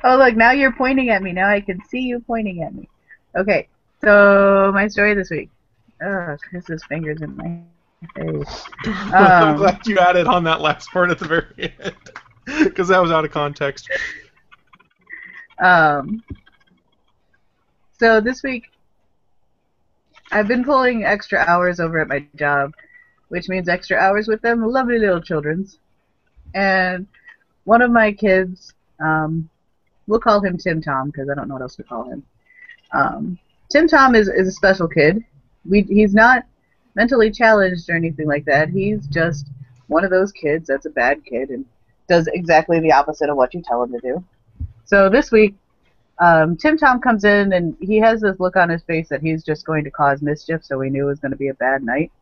Oh, look, now you're pointing at me. Now I can see you pointing at me. Okay, so my story this week. Oh, Chris's fingers in my face. I'm glad you added on that last part at the very end, because that was out of context. Um, so this week, I've been pulling extra hours over at my job, which means extra hours with them lovely little childrens. And one of my kids, we'll call him Tim Tom because I don't know what else to call him. Tim Tom is a special kid. He's not mentally challenged or anything like that. He's just one of those kids that's a bad kid and does exactly the opposite of what you tell him to do. So this week, Tim Tom comes in and he has this look on his face that he's just going to cause mischief, so we knew it was going to be a bad night.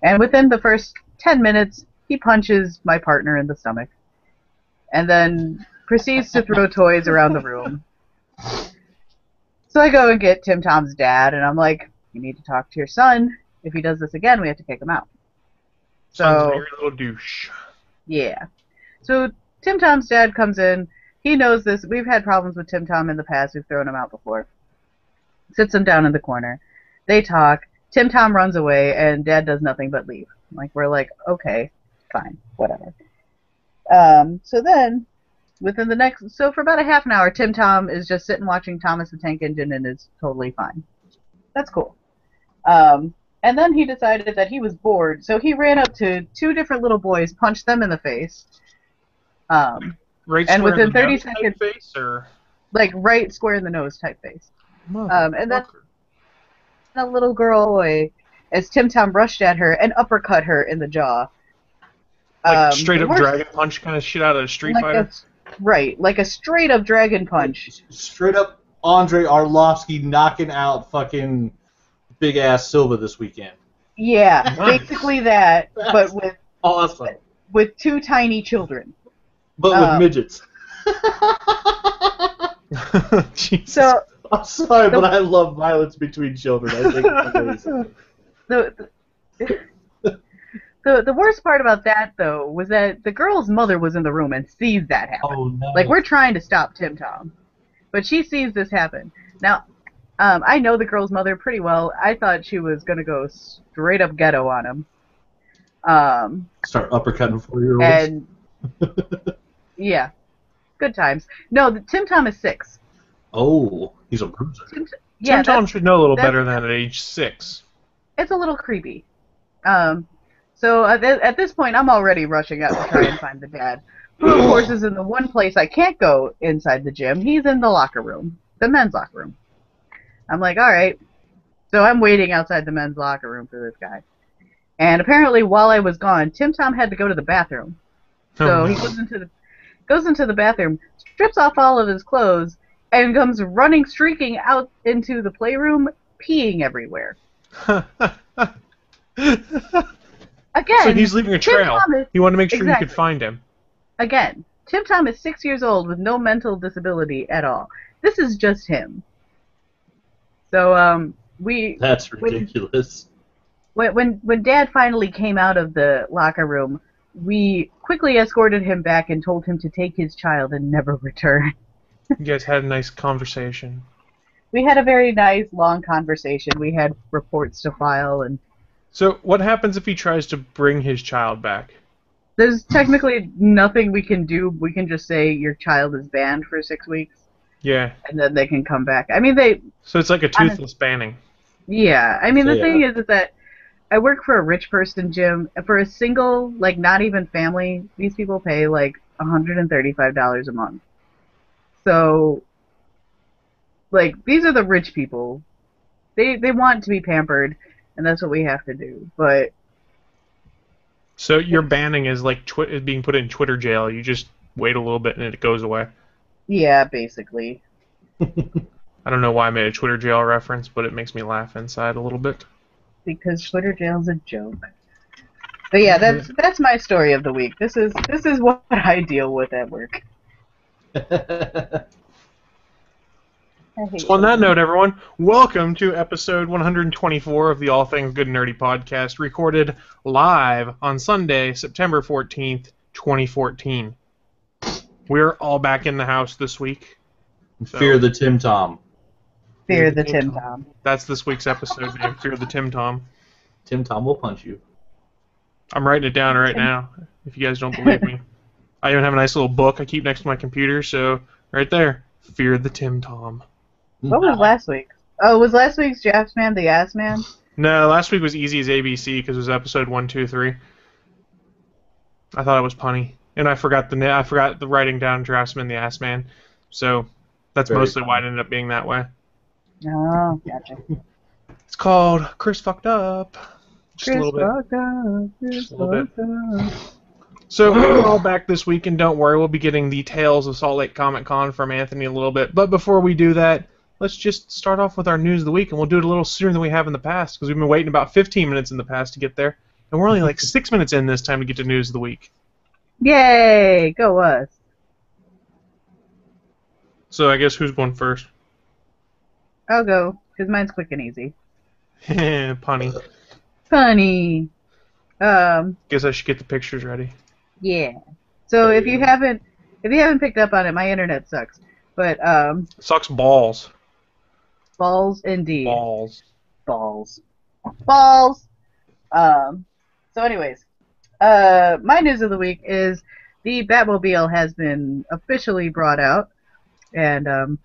And within the first 10 minutes, he punches my partner in the stomach and then proceeds to throw toys around the room. So I go and get Tim Tom's dad, and I'm like, you need to talk to your son. If he does this again, we have to kick him out. Sounds So, like a little douche. yeah. So Tim Tom's dad comes in. He knows this. We've had problems with Tim Tom in the past. We've thrown him out before. Sits him down in the corner. They talk. Tim Tom runs away, and Dad does nothing but leave. We're like, okay, fine, whatever. So then, so for about a half an hour, Tim Tom is just sitting watching Thomas the Tank Engine and is totally fine. That's cool. And then he decided that he was bored, so he ran up to two different little boys, punched them in the face. Right And square within in the 30 nose type seconds, face, or like right square in the nose type face. And then Motherfucker. a little girl boy, as Tim Tom rushed at her and uppercut her in the jaw. Like straight up worst- dragon punch kind of shit out of a Street Fighter. Right, like a straight up dragon punch. Straight up Andre Arlovsky knocking out fucking big ass Silva this weekend. Yeah, Nice. basically that, but Awesome. with two tiny children. But with midgets. Jesus. So I'm sorry, but I love violence between children. I think it's amazing. the worst part about that though was that the girl's mother was in the room and sees that happen. Oh no. Like, we're trying to stop Tim Tom, but she sees this happen. Now, I know the girl's mother pretty well. I thought she was gonna go straight up ghetto on him. Start uppercutting 4-year-olds. And yeah, good times. No, Tim Tom is 6. Oh, he's a bruiser. Yeah, Tim Tom should know a little that's- better than at age 6. it's a little creepy. So at this point, I'm already rushing out to try and find the dad, who of course is in the one place I can't go inside the gym. He's in the locker room, the men's locker room. I'm like, all right. So I'm waiting outside the men's locker room for this guy. And apparently, while I was gone, Tim Tom had to go to the bathroom. So he goes into the bathroom, strips off all of his clothes, and comes running, streaking out into the playroom, peeing everywhere. Again, So he's leaving a Tim trail. Tom is- He wanted to make sure you Exactly. could find him. Again, Tim Tom is 6 years old with no mental disability at all. This is just him. So That's ridiculous. when Dad finally came out of the locker room, we quickly escorted him back and told him to take his child and never return. You guys had a nice conversation. We had a very nice, long conversation. We had reports to file, and So what happens if he tries to bring his child back? there's technically nothing we can do. We can just say your child is banned for 6 weeks, Yeah. and then they can come back. I mean, So it's like a toothless banning. yeah. I mean, the Yeah. thing is that I work for a rich person gym. For a single, like, not even family, these people pay, like, $135 a month. So, like, these are the rich people. They want to be pampered, and that's what we have to do. But So your banning is like is being put in Twitter jail. You just wait a little bit and it goes away. yeah, basically. I don't know why I made a Twitter jail reference, but it makes me laugh inside a little bit. Because Twitter jail's a joke. But yeah, that's my story of the week. This is what I deal with at work. I hate So on that children. note, everyone, welcome to episode 124 of the All Things Good and Nerdy podcast, recorded live on Sunday, September 14th, 2014. We're all back in the house this week. So, Fear the Tim Tom. Fear the Tim Tom. That's this week's episode name, Fear the Tim Tom. Tim Tom will punch you. I'm writing it down right now, if you guys don't believe me. I even have a nice little book I keep next to my computer, so right there, Fear the Tim Tom. What was last week? Oh, was last week's Drafts Man the Ass Man? No, last week was easy as ABC because it was episode 1, 2, 3. I thought it was punny, and I forgot the writing down Draftsman the Ass Man, so that's Very mostly funny. why it ended up being that way. Oh, gotcha. It's called Chris Fucked Up. Just a little bit. Chris Just a little bit. Fucked Up. So we're all back this week, and don't worry, we'll be getting the Tales of Salt Lake Comic Con from Anthony a little bit. But before we do that, let's just start off with our news of the week, and we'll do it a little sooner than we have in the past, because we've been waiting about 15 minutes in the past to get there, and we're only like 6 minutes in this time to get to news of the week. Yay! Go us. So I guess who's going first? I'll go, because mine's quick and easy. Punny. Funny. Guess I should get the pictures ready. Yeah. So if you haven't picked up on it, my internet sucks. But Sucks balls. balls indeed. Balls. Balls. Balls. So anyways, my news of the week is the Batmobile has been officially brought out, and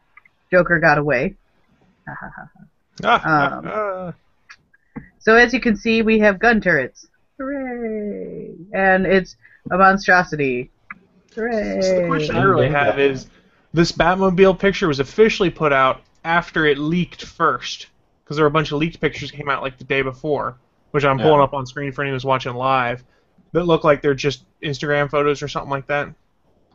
Joker got away. So as you can see, we have gun turrets. Hooray! And it's a monstrosity. Hooray! So the question I really have is, this Batmobile picture was officially put out after it leaked first, because there were a bunch of leaked pictures that came out like the day before, which I'm pulling up on screen for anyone who's watching live, that look like they're just Instagram photos or something like that.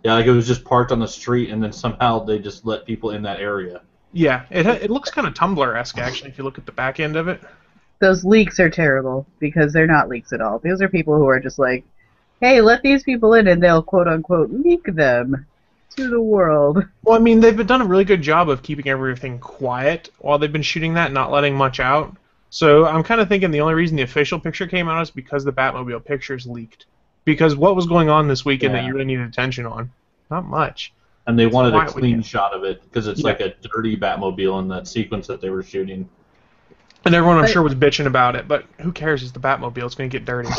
Yeah, like it was just parked on the street, and then somehow they just let people in that area. Yeah, it looks kind of Tumblr-esque, actually, if you look at the back end of it. Those leaks are terrible, because they're not leaks at all. Those are people who are just like, hey, let these people in, and they'll quote-unquote leak them to the world. Well, I mean, they've done a really good job of keeping everything quiet while they've been shooting that, not letting much out. So I'm kind of thinking the only reason the official picture came out is because the Batmobile pictures leaked. Because what was going on this weekend that you really needed attention on? Not much. And they wanted a Quiet clean weekend. shot of it, because it's like a dirty Batmobile in that sequence that they were shooting. And everyone, I'm But- sure, was bitching about it, but who cares? It's the Batmobile. It's going to get dirty.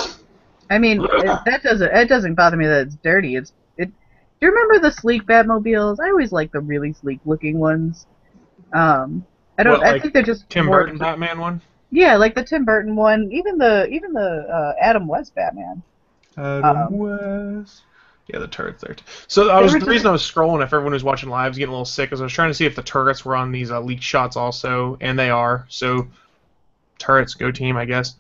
I mean, it doesn't bother me that it's dirty. Do you remember the sleek Batmobiles? I always like the really sleek looking ones. I think they're just Tim more- Burton Batman one? Yeah, like the Tim Burton one, even the Adam West Batman. Adam West. Yeah, the turrets there. So the reason I was scrolling, if everyone who's watching live is getting a little sick, is I was trying to see if the turrets were on these leaked shots also, and they are. So turrets, go team, I guess.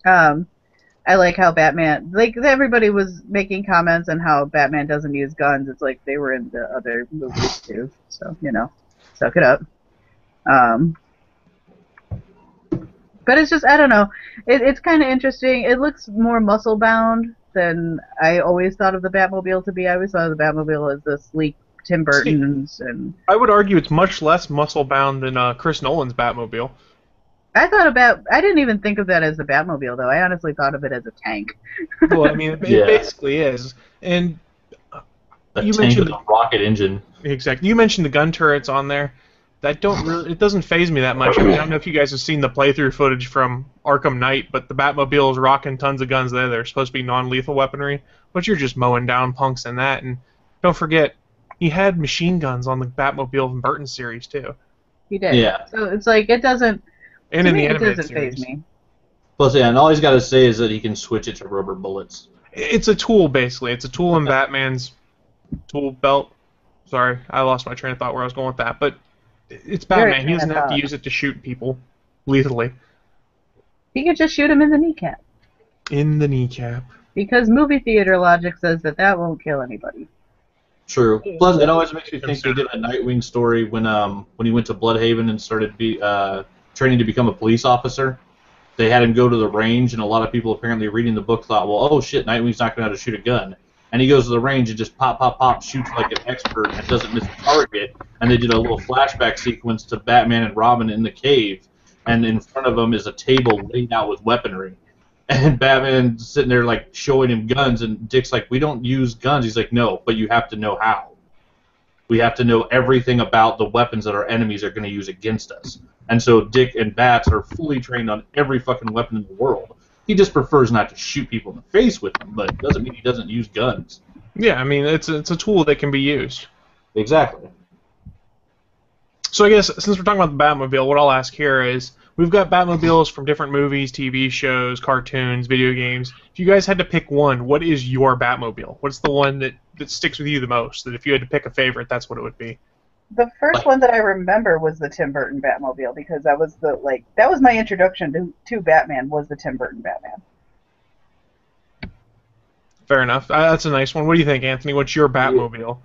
I like how Batman, like everybody was making comments on how Batman doesn't use guns. It's like they were in the other movies too, so suck it up. But it's just, I don't know. It's kind of interesting. It looks more muscle bound than I always thought of the Batmobile to be. I always thought of the Batmobile as the sleek Tim Burton's, and I would argue it's much less muscle bound than Chris Nolan's Batmobile. I didn't even think of that as the Batmobile though. I honestly thought of it as a tank. Well, I mean, it basically is. And The you tank mentioned with a rocket engine. exactly. You mentioned the gun turrets on there. That it doesn't faze me that much. I mean, I don't know if you guys have seen the playthrough footage from Arkham Knight, but the Batmobile is rocking tons of guns there. They're supposed to be non-lethal weaponry, but you're just mowing down punks in that. And don't forget, he had machine guns on the Batmobile from Burton series too, He did. Yeah. So it's like it doesn't. and to in me, the it animated doesn't series. faze me. Plus, yeah, and all he's got to say is that he can switch it to rubber bullets. It's a tool, basically. It's a tool in Batman's tool belt. Sorry, I lost my train of thought where I was going with that, but it's Batman. He doesn't have to use it to shoot people lethally. He could just shoot him in the kneecap. In the kneecap. Because movie theater logic says that won't kill anybody. True. Plus, it always makes me think they did a Nightwing story when he went to Bloodhaven and started training to become a police officer. They had him go to the range, and a lot of people apparently reading the book thought, well, oh shit, Nightwing's not going to know how to shoot a gun. And he goes to the range and just pop, pop, pop, shoots like an expert and doesn't miss a target. And they did a little flashback sequence to Batman and Robin in the cave, and in front of them is a table laid out with weaponry. And Batman's sitting there like showing him guns, and Dick's like, "We don't use guns." He's like, "No, but you have to know how. We have to know everything about the weapons that our enemies are going to use against us." And so Dick and Bats are fully trained on every fucking weapon in the world. He just prefers not to shoot people in the face with them, but it doesn't mean he doesn't use guns. Yeah, I mean, it's a tool that can be used. Exactly. So I guess since we're talking about the Batmobile, what I'll ask here is, we've got Batmobiles from different movies, TV shows, cartoons, video games. If you guys had to pick one, what is your Batmobile? What's the one that sticks with you the most? That if you had to pick a favorite, that's what it would be. The first one that I remember was the Tim Burton Batmobile, because that was that was my introduction to Batman, was the Tim Burton Batman. Fair enough. That's a nice one. What do you think, Anthony? What's your Batmobile?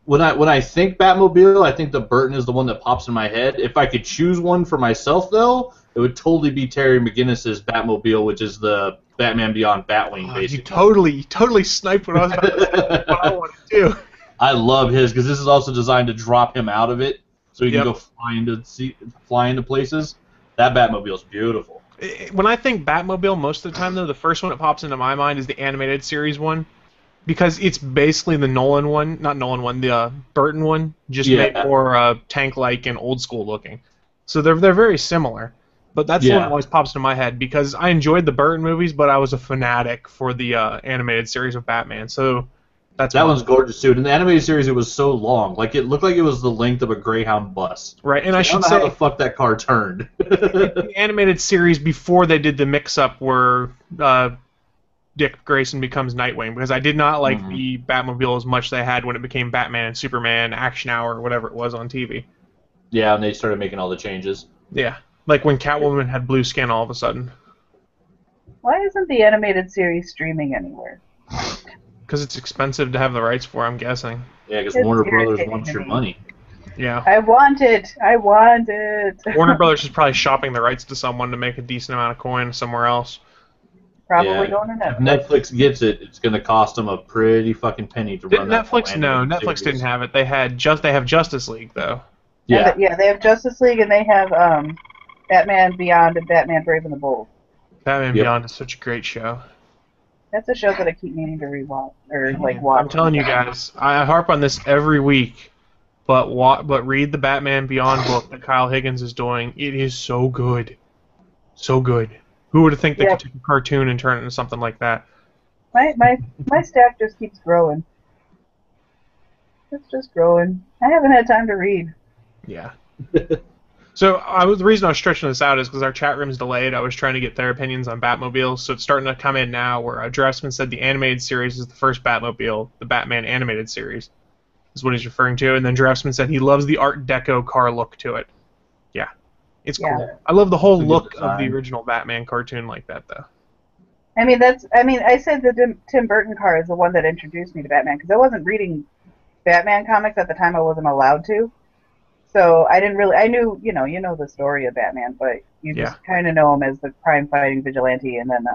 When I think Batmobile, I think the Burton is the one that pops in my head. If I could choose one for myself, though, it would totally be Terry McGinnis's Batmobile, which is the Batman Beyond Batwing, basically. You totally sniped what I was about to say, what I wanted to do. I love his, because this is also designed to drop him out of it, so he can go fly into places. That Batmobile is beautiful. When I think Batmobile, most of the time, though, the first one that pops into my mind is the animated series one. Because it's basically the Nolan one, not Nolan one, the Burton one, just made more tank-like and old-school looking. So they're very similar. But that's the one that always pops into my head, because I enjoyed the Burton movies, but I was a fanatic for the animated series of Batman. So that one's gorgeous too. In the animated series, it was so long, like it looked like it was the length of a Greyhound bus. Right, and I should say, say, how the fuck that car turned. The animated series before they did the mix-up where Dick Grayson becomes Nightwing, because I did not like the Batmobile as much as they had when it became Batman and Superman, Action Hour, or whatever it was on TV. Yeah, and they started making all the changes. Yeah, like when Catwoman had blue skin all of a sudden. Why isn't the animated series streaming anywhere? Because it's expensive to have the rights for, I'm guessing. Yeah, because Warner Brothers wants your money. Yeah. I want it. I want it. Warner Brothers is probably shopping the rights to someone to make a decent amount of coin somewhere else. Probably going to Netflix. If Netflix gets it, it's going to cost them a pretty fucking penny to run that. Netflix? No, Netflix didn't have it. They have Justice League though. Yeah. Yeah, they have Justice League, and they have Batman Beyond and Batman Brave and the Bold. Batman Beyond is such a great show. That's a show that I keep meaning to rewatch watch. I'm telling you guys, I harp on this every week, but read the Batman Beyond book that Kyle Higgins is doing. It is so good, so good. Who would have think they could take a cartoon and turn it into something like that? My stack just keeps growing. It's just growing. I haven't had time to read. Yeah. So the reason I was stretching this out is because our chat room's delayed. I was trying to get their opinions on Batmobiles, so it's starting to come in now where Draftsman said the animated series is the first Batmobile, the Batman animated series, is what he's referring to, and then Draftsman said he loves the Art Deco car look to it. Yeah. It's cool. I love the whole look of the original Batman cartoon like that, though. I said the Tim Burton car is the one that introduced me to Batman, because I wasn't reading Batman comics at the time. I wasn't allowed to. So I didn't really, I knew, you know the story of Batman, but you just kind of know him as the crime-fighting vigilante, and then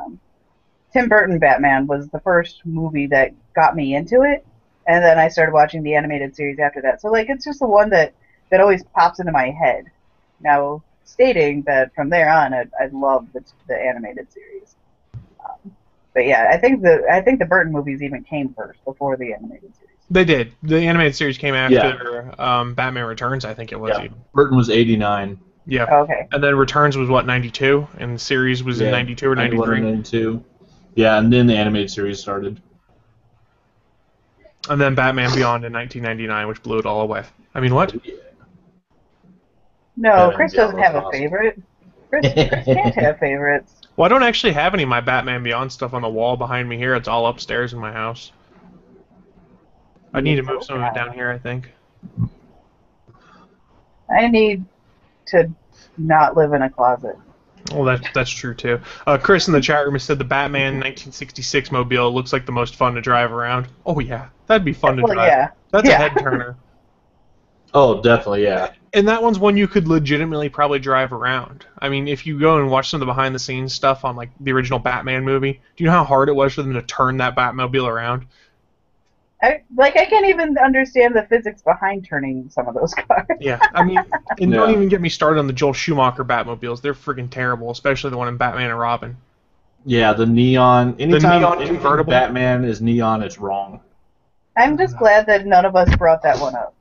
Tim Burton Batman was the first movie that got me into it, and then I started watching the animated series after that. So, it's just the one that always pops into my head. Now, stating that from there on, I love the animated series. But yeah, I think the Burton movies even came first before the animated series. They did. The animated series came after Batman Returns, I think it was. Yeah. Burton was 89. Yeah. Oh, okay. And then Returns was, 92? And the series was in 92 or 93? 92. Yeah, and then the animated series started. And then Batman Beyond in 1999, which blew it all away. I mean, what? No, Batman Chris doesn't have a favorite. Chris can't have favorites. Well, I don't actually have any of my Batman Beyond stuff on the wall behind me here. It's all upstairs in my house. I need to move some of it down here, I think. I need to not live in a closet. Well, that's true, too. Chris in the chat room has said the Batman 1966 mobile looks like the most fun to drive around. Oh, yeah. That'd be fun to drive. Yeah. That's a head-turner. Oh, definitely, yeah. And that one's one you could legitimately probably drive around. I mean, if you go and watch some of the behind-the-scenes stuff on, the original Batman movie, do you know how hard it was for them to turn that Batmobile around? I can't even understand the physics behind turning some of those cars. Yeah, I mean, and don't even get me started on the Joel Schumacher Batmobiles. They're freaking terrible, especially the one in Batman and Robin. Yeah, the neon. Anytime, neon anything convertible? Batman is neon, it's wrong. I'm just glad that none of us brought that one up.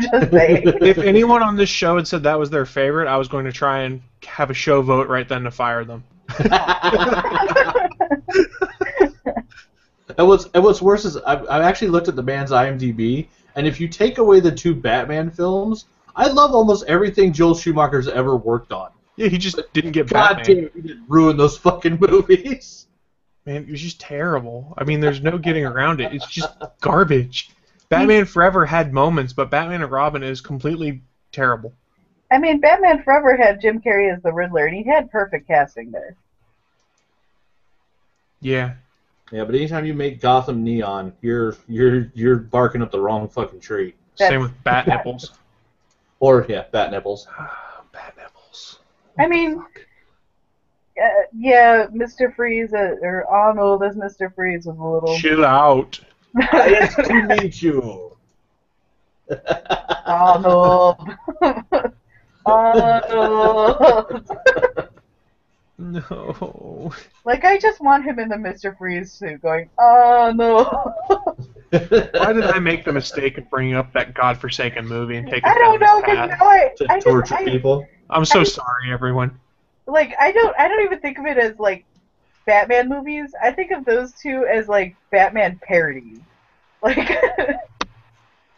Just saying. If anyone on this show had said that was their favorite, I was going to try and have a show vote right then to fire them. And what's worse is I've actually looked at the band's IMDb, and if you take away the 2 Batman films, I love almost everything Joel Schumacher's ever worked on. Yeah, he just didn't get God Batman. damn it, he didn't ruin those fucking movies. Man, it was just terrible. I mean, there's no getting around it. It's just garbage. Batman Forever had moments, but Batman and Robin is completely terrible. I mean, Batman Forever had Jim Carrey as the Riddler, and he had perfect casting there. Yeah. Yeah, but anytime you make Gotham neon, you're barking up the wrong fucking tree. Same with Bat Nipples. Or yeah, Bat Nipples. Bat Nipples. I mean, yeah, Mr. Freeze or Arnold as Mr. Freeze was a little. Chill out. Nice to meet you. Arnold. Arnold. No. Like, I just want him in the Mr. Freeze suit going, oh no. Why did I make the mistake of bringing up that godforsaken movie and taking I don't know, path? because To torture people. I'm so sorry, everyone. Like, I don't even think of it as, like, Batman movies. I think of those two as, like, Batman parodies. Like,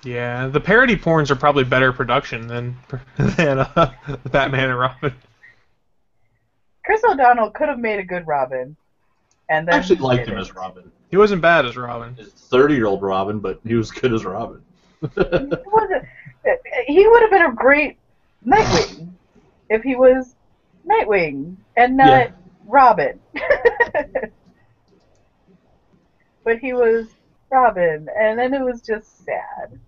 Yeah, the parody porns are probably better production than Batman and Robin. Chris O'Donnell could have made a good Robin. And I then actually he liked him didn't. as Robin. He wasn't bad as Robin. His 30-year-old Robin, but he was good as Robin. He would have been a great Nightwing if he was Nightwing and not Robin. But he was Robin, and then it was just sad.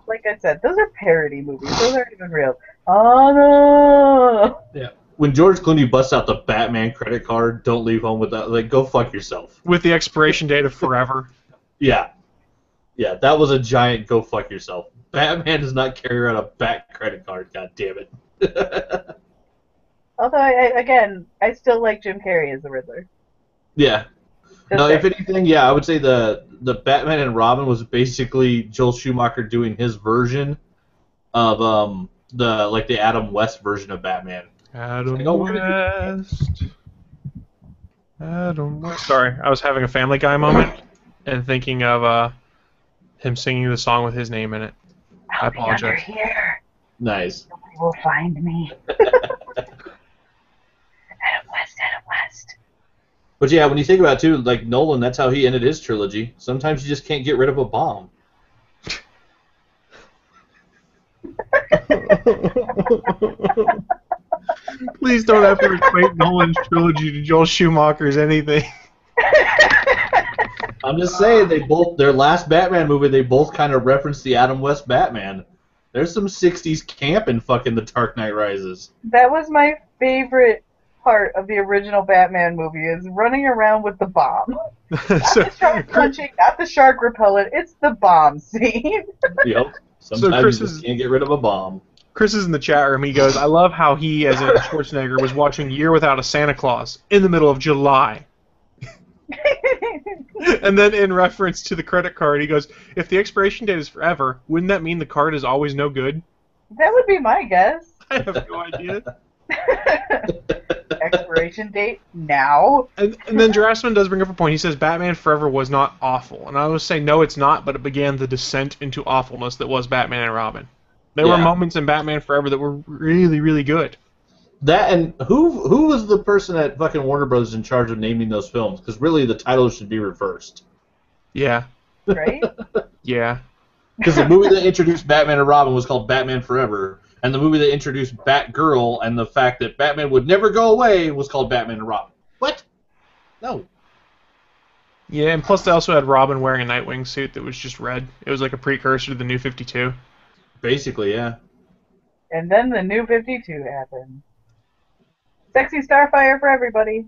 Like I said, those are parody movies. Those aren't even real. Oh no! Yeah. When George Clooney busts out the Batman credit card, don't leave home without, like, go fuck yourself. With the expiration date of forever. Yeah. Yeah, that was a giant go fuck yourself. Batman does not carry around a Bat credit card, god damn it. Although, I still like Jim Carrey as the Riddler. Yeah. Just No, if saying. anything, yeah, I would say the Batman and Robin was basically Joel Schumacher doing his version of the Adam West version of Batman. Adam Like, oh, we're gonna West. Adam West. Sorry, I was having a Family Guy moment and thinking of him singing the song with his name in it. I I'll be under apologize. here. Nice. Nobody will find me. Adam West, Adam West. But yeah, when you think about it too, like Nolan, that's how he ended his trilogy. Sometimes you just can't get rid of a bomb. Please don't ever equate Nolan's trilogy to Joel Schumacher's anything. I'm just saying, their last Batman movie, they both kind of referenced the Adam West Batman. There's some 60s camp in fucking The Dark Knight Rises. That was my favorite part of the original Batman movie, is running around with the bomb. Not So, the shark punching, not the shark repellent, it's the bomb scene. Yep. Sometimes Chris you just is- can't get rid of a bomb. Chris is in the chat room. He goes, I love how he, as in Schwarzenegger, was watching Year Without a Santa Claus in the middle of July. And then in reference to the credit card, he goes, if the expiration date is forever, wouldn't that mean the card is always no good? That would be my guess. I have no idea. Expiration date now. And then Draftsman does bring up a point. He says Batman Forever was not awful. And I would say, no, it's not, but it began the descent into awfulness that was Batman and Robin. There were Yeah. moments in Batman Forever that were really, really good. That and who was the person at fucking Warner Bros. In charge of naming those films? Because really, the titles should be reversed. Yeah. Right? Yeah. Because the movie that introduced Batman and Robin was called Batman Forever, and the movie that introduced Batgirl and the fact that Batman would never go away was called Batman and Robin. What? No. Yeah, and plus they also had Robin wearing a Nightwing suit that was just red. It was like a precursor to the New 52. Basically, yeah. And then the new 52 happened. Sexy Starfire for everybody.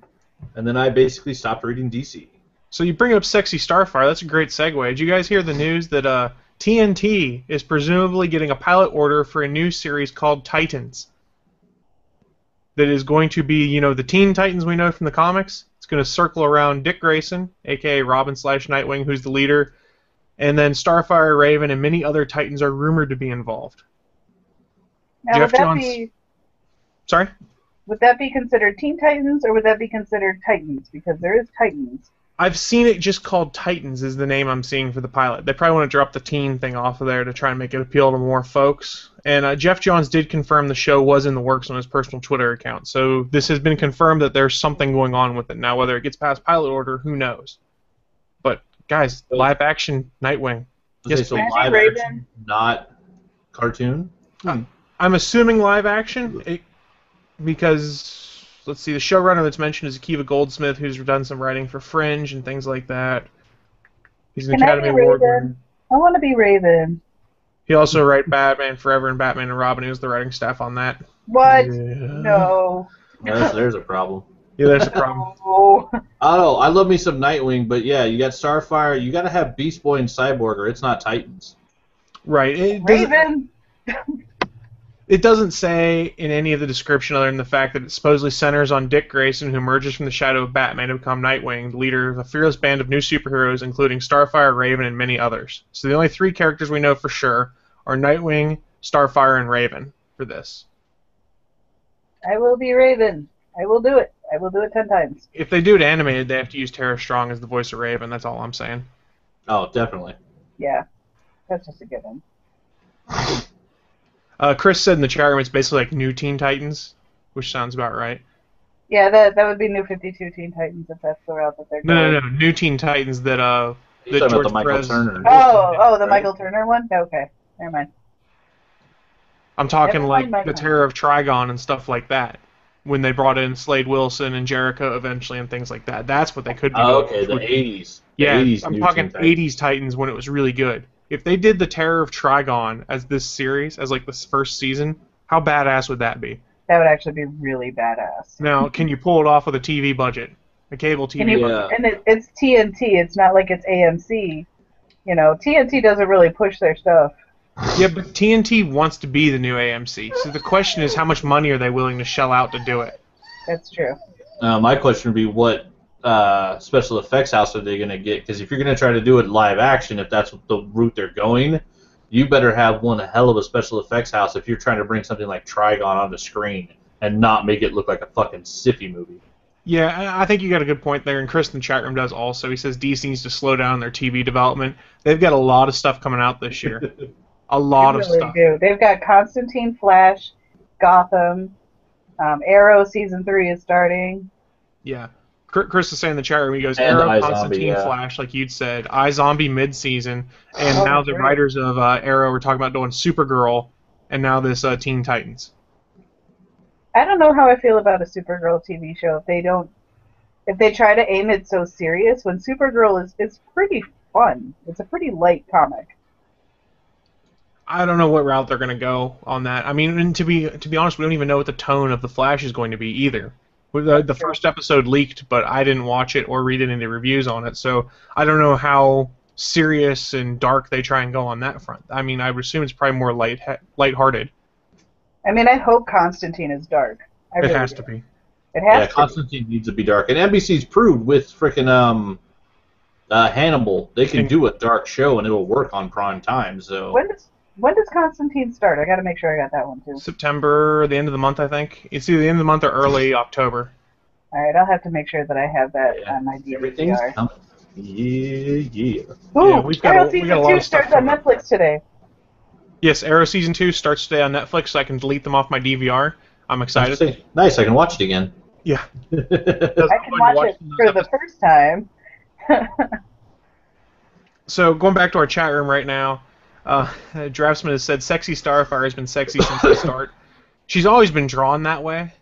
And then I basically stopped reading DC. So you bring up Sexy Starfire, that's a great segue. Did you guys hear the news that TNT is presumably getting a pilot order for a new series called Titans? That is going to be, the Teen Titans we know from the comics. It's It's going to circle around Dick Grayson, a.k.a. Robin/Nightwing, who's the leader, and then Starfire, Raven, and many other Titans are rumored to be involved. Now, Jeff Johns. Sorry? Would that be considered Teen Titans, or would that be considered Titans? Because there is Titans. I've seen it just called Titans is the name I'm seeing for the pilot. They probably want to drop the teen thing off of there to try and make it appeal to more folks. And Jeff Johns did confirm the show was in the works on his personal Twitter account. So this has been confirmed that there's something going on with it. Now, whether it gets past pilot order, who knows? But, guys, live action Nightwing. Yes, so live action, not cartoon? I'm assuming live action because... Let's see, the showrunner that's mentioned is Akiva Goldsmith, who's done some writing for Fringe and things like that. He's an Academy Award winner. I want to be Raven. He also wrote Batman Forever and Batman and Robin. He was the writing staff on that. What? Yeah. No. There's a problem. Yeah, there's a problem. No. I don't know. I love me some Nightwing, but yeah, you got Starfire. You got to have Beast Boy and Cyborg, or it's not Titans. Right. Raven. It doesn't say in any of the description other than the fact that it supposedly centers on Dick Grayson, who emerges from the shadow of Batman to become Nightwing, the leader of a fearless band of new superheroes, including Starfire, Raven, and many others. So the only three characters we know for sure are Nightwing, Starfire, and Raven for this. I will be Raven. I will do it. I will do it 10 times. If they do it animated, they have to use Tara Strong as the voice of Raven. That's all I'm saying. Oh, definitely. Yeah. That's just a given. Chris said in the chat room it's basically like New Teen Titans, which sounds about right. Yeah, that would be New 52 Teen Titans if that's the route that they're going. No. New Teen Titans that You're talking about the Michael Turner. Oh, the Michael Turner one? Okay, never mind. I'm talking like the Terror of Trigon and stuff like that. When they brought in Slade Wilson and Jericho eventually and things like that. That's what they could be doing. Oh, okay, the 80s. Yeah, the 80s I'm talking 80s Titans when it was really good. If they did the Terror of Trigon as this series, as like this first season, how badass would that be? That would actually be really badass. Now, can you pull it off with a TV budget? A cable TV budget? And it's TNT. It's not like it's AMC. You know, TNT doesn't really push their stuff. Yeah, but TNT wants to be the new AMC. So the question is, how much money are they willing to shell out to do it? That's true. My question would be, what special effects house are they going to get? Because if you're going to try to do it live action, if that's the route they're going, you better have one hell of a special effects house if you're trying to bring something like Trigon on the screen and not make it look like a fucking sci-fi movie. Yeah, I think you got a good point there, and Chris in the chat room does also. He says DC needs to slow down their TV development. They've got a lot of stuff coming out this year. A lot of stuff. Do. They've got Constantine, Flash, Gotham, Arrow Season 3 is starting. Yeah. Chris is saying in the chat room, he goes, and Arrow, Constantine, Flash, like you'd said, iZombie mid-season, and now the writers of Arrow were talking about doing Supergirl, and now this Teen Titans. I don't know how I feel about a Supergirl TV show if they try to aim it so serious, when Supergirl is pretty fun. It's a pretty light comic. I don't know what route they're going to go on that. I mean, and to be honest, we don't even know what the tone of the Flash is going to be either. The first episode leaked, but I didn't watch it or read any reviews on it, so I don't know how serious and dark they try and go on that front. I mean, I would assume it's probably more lighthearted. I mean, I hope Constantine is dark. It has to be. It has to. Constantine needs to be dark, and NBC's proved with frickin' Hannibal, they can do a dark show and it'll work on prime time. So when does Constantine start? I got to make sure I got that one too. September, the end of the month, I think. It's either the end of the month or early October. All right, I'll have to make sure that I have that on my DVR. Everything's coming. Yeah. Ooh, yeah, we got a lot of stuff starts on Netflix today. Yes, Arrow Season 2 starts today on Netflix, so I can delete them off my DVR. I'm excited. Nice, I can watch it again. Yeah. I can watch it for the first time. So, going back to our chat room right now, Draftsman has said, Sexy Starfire has been sexy since the start. She's always been drawn that way.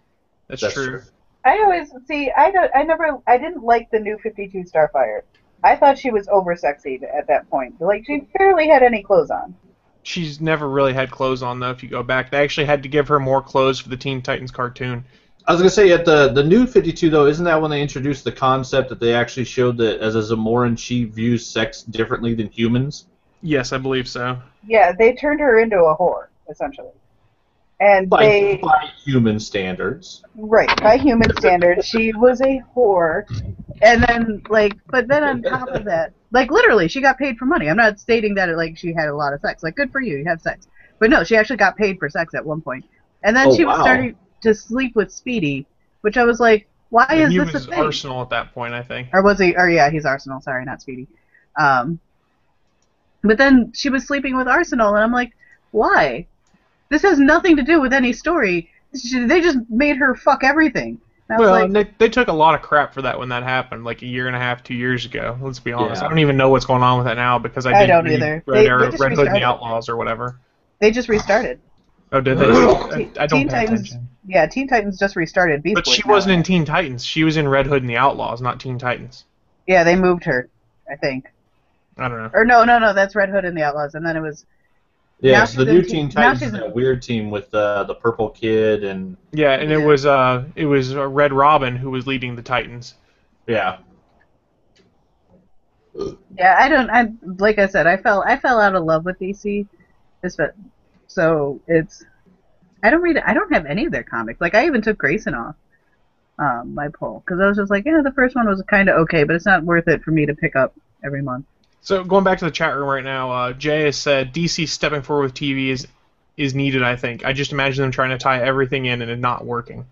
That's true. I always I didn't like the New 52 Starfire. I thought she was over-sexied at that point. Like, she barely had any clothes on. She's never really had clothes on, though, if you go back. They actually had to give her more clothes for the Teen Titans cartoon. I was going to say, at the New 52, though, isn't that when they introduced the concept that they actually showed that as a Zamoran, she views sex differently than humans? Yes, I believe so. Yeah, they turned her into a whore, essentially. And by human standards. Right, by human standards, she was a whore. And then, but then on top of that, literally, she got paid for money. I'm not stating that, she had a lot of sex. Good for you, you have sex. But no, she actually got paid for sex at one point. And then she was starting to sleep with Speedy, which I was like, why is this a thing? He was Arsenal at that point, I think. Or was he? Or yeah, he's Arsenal. Sorry, not Speedy. But then she was sleeping with Arsenal, and I'm like, why? This has nothing to do with any story. They just made her fuck everything. Well, they took a lot of crap for that when that happened, a year and a half, 2 years ago. Let's be honest. Yeah. I don't even know what's going on with that now because I didn't read Red Hood and the Outlaws or whatever. They just restarted. Oh, did they? I don't pay attention. Yeah, Teen Titans just restarted. But she wasn't in Teen Titans. She was in Red Hood and the Outlaws, not Teen Titans. Yeah, they moved her, I think. I don't know. Or no, that's Red Hood and the Outlaws, and then it was... Yeah, so the new Teen Titans is that weird team with the purple kid and... Yeah, and it was Red Robin who was leading the Titans. Yeah. Yeah, like I said, I fell out of love with DC. So it's... I don't have any of their comics. I even took Grayson off my pull, because I was just like, yeah, the first one was kind of okay, but it's not worth it for me to pick up every month. So going back to the chat room right now, Jay has said DC stepping forward with TV is needed, I think. I just imagine them trying to tie everything in and it not working.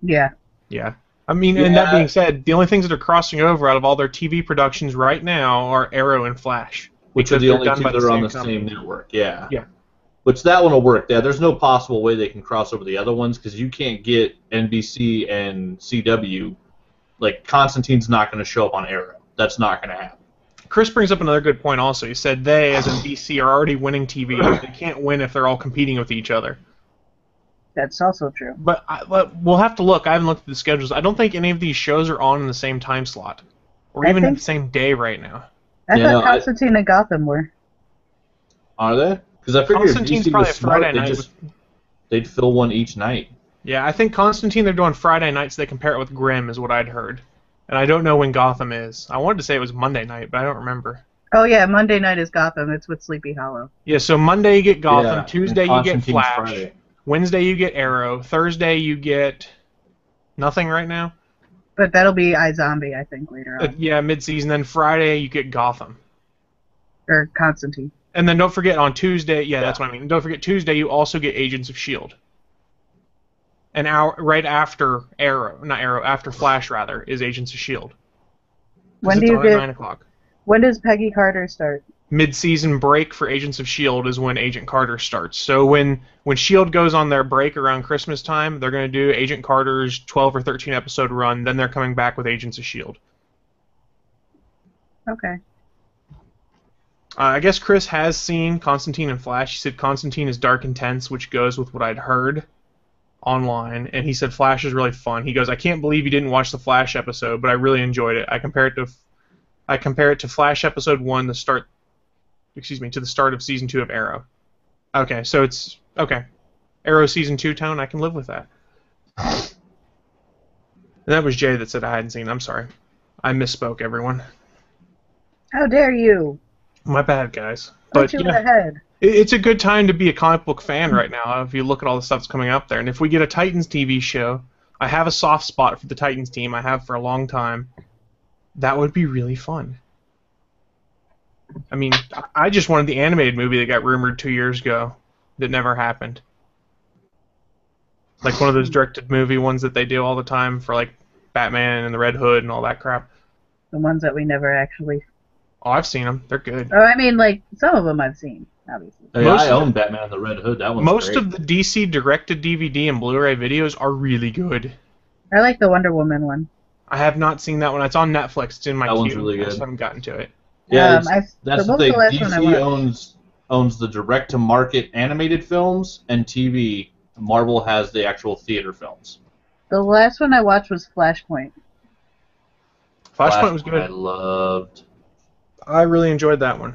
Yeah. Yeah. I mean, and that being said, the only things that are crossing over out of all their TV productions right now are Arrow and Flash. Which are the only two that are on the same network, yeah. Yeah. Which that one will work. Yeah, there's no possible way they can cross over the other ones because you can't get NBC and CW. Constantine's not going to show up on Arrow. That's not going to happen. Chris brings up another good point also. He said they, as in DC, are already winning TV. They can't win if they're all competing with each other. That's also true. But we'll have to look. I haven't looked at the schedules. I don't think any of these shows are on in the same time slot. Or even the same day right now. I thought Constantine and Gotham were. Are they? Because I figured Constantine's DC probably was smart. Friday night. They'd fill one each night. Yeah, I think Constantine they're doing Friday nights. They compare it with Grimm is what I'd heard. And I don't know when Gotham is. I wanted to say it was Monday night, but I don't remember. Oh, yeah, Monday night is Gotham. It's with Sleepy Hollow. Yeah, so Monday you get Gotham, Tuesday you get Flash, Friday. Wednesday you get Arrow, Thursday you get nothing right now. But that'll be iZombie, I think, later on. Yeah, mid-season. Then Friday you get Gotham. Or Constantine. And then don't forget on Tuesday, that's what I mean. Don't forget Tuesday you also get Agents of S.H.I.E.L.D. An hour right after after Flash rather, is Agents of S.H.I.E.L.D. When do you get 9 o'clock. When does Peggy Carter start? Mid-season break for Agents of S.H.I.E.L.D. is when Agent Carter starts. So when S.H.I.E.L.D. goes on their break around Christmas time, they're going to do Agent Carter's 12 or 13 episode run, then they're coming back with Agents of S.H.I.E.L.D. Okay. I guess Chris has seen Constantine and Flash. He said Constantine is dark and tense, which goes with what I'd heard online, and he said Flash is really fun. He goes, I can't believe you didn't watch the Flash episode, but I really enjoyed it. I compare it to Flash episode 1, to the start of season 2 of Arrow. Okay, so it's okay. Arrow season 2 tone, I can live with that. And that was Jay that said I hadn't seen it. I'm sorry. I misspoke, everyone. How dare you? My bad, guys. Punch you in the head. It's a good time to be a comic book fan right now if you look at all the stuff that's coming up there. And if we get a Titans TV show, I have a soft spot for the Titans team. I have for a long time. That would be really fun. I mean, I just wanted the animated movie that got rumored 2 years ago that never happened. Like one of those directed movie ones that they do all the time for like Batman and the Red Hood and all that crap. The ones that we never actually... Oh, I've seen them. They're good. Oh, I mean, some of them I've seen, obviously. Hey, I own Batman and the Red Hood. That one's Most great. of the DC directed DVD and Blu-ray videos are really good. I like the Wonder Woman one. I have not seen that one. It's on Netflix. It's in my queue. That one's really good. I just haven't gotten to it. Yeah, that's the thing. DC owns the direct-to-market animated films and TV. Marvel has the actual theater films. The last one I watched was Flashpoint. Flashpoint was good. I loved. I really enjoyed that one.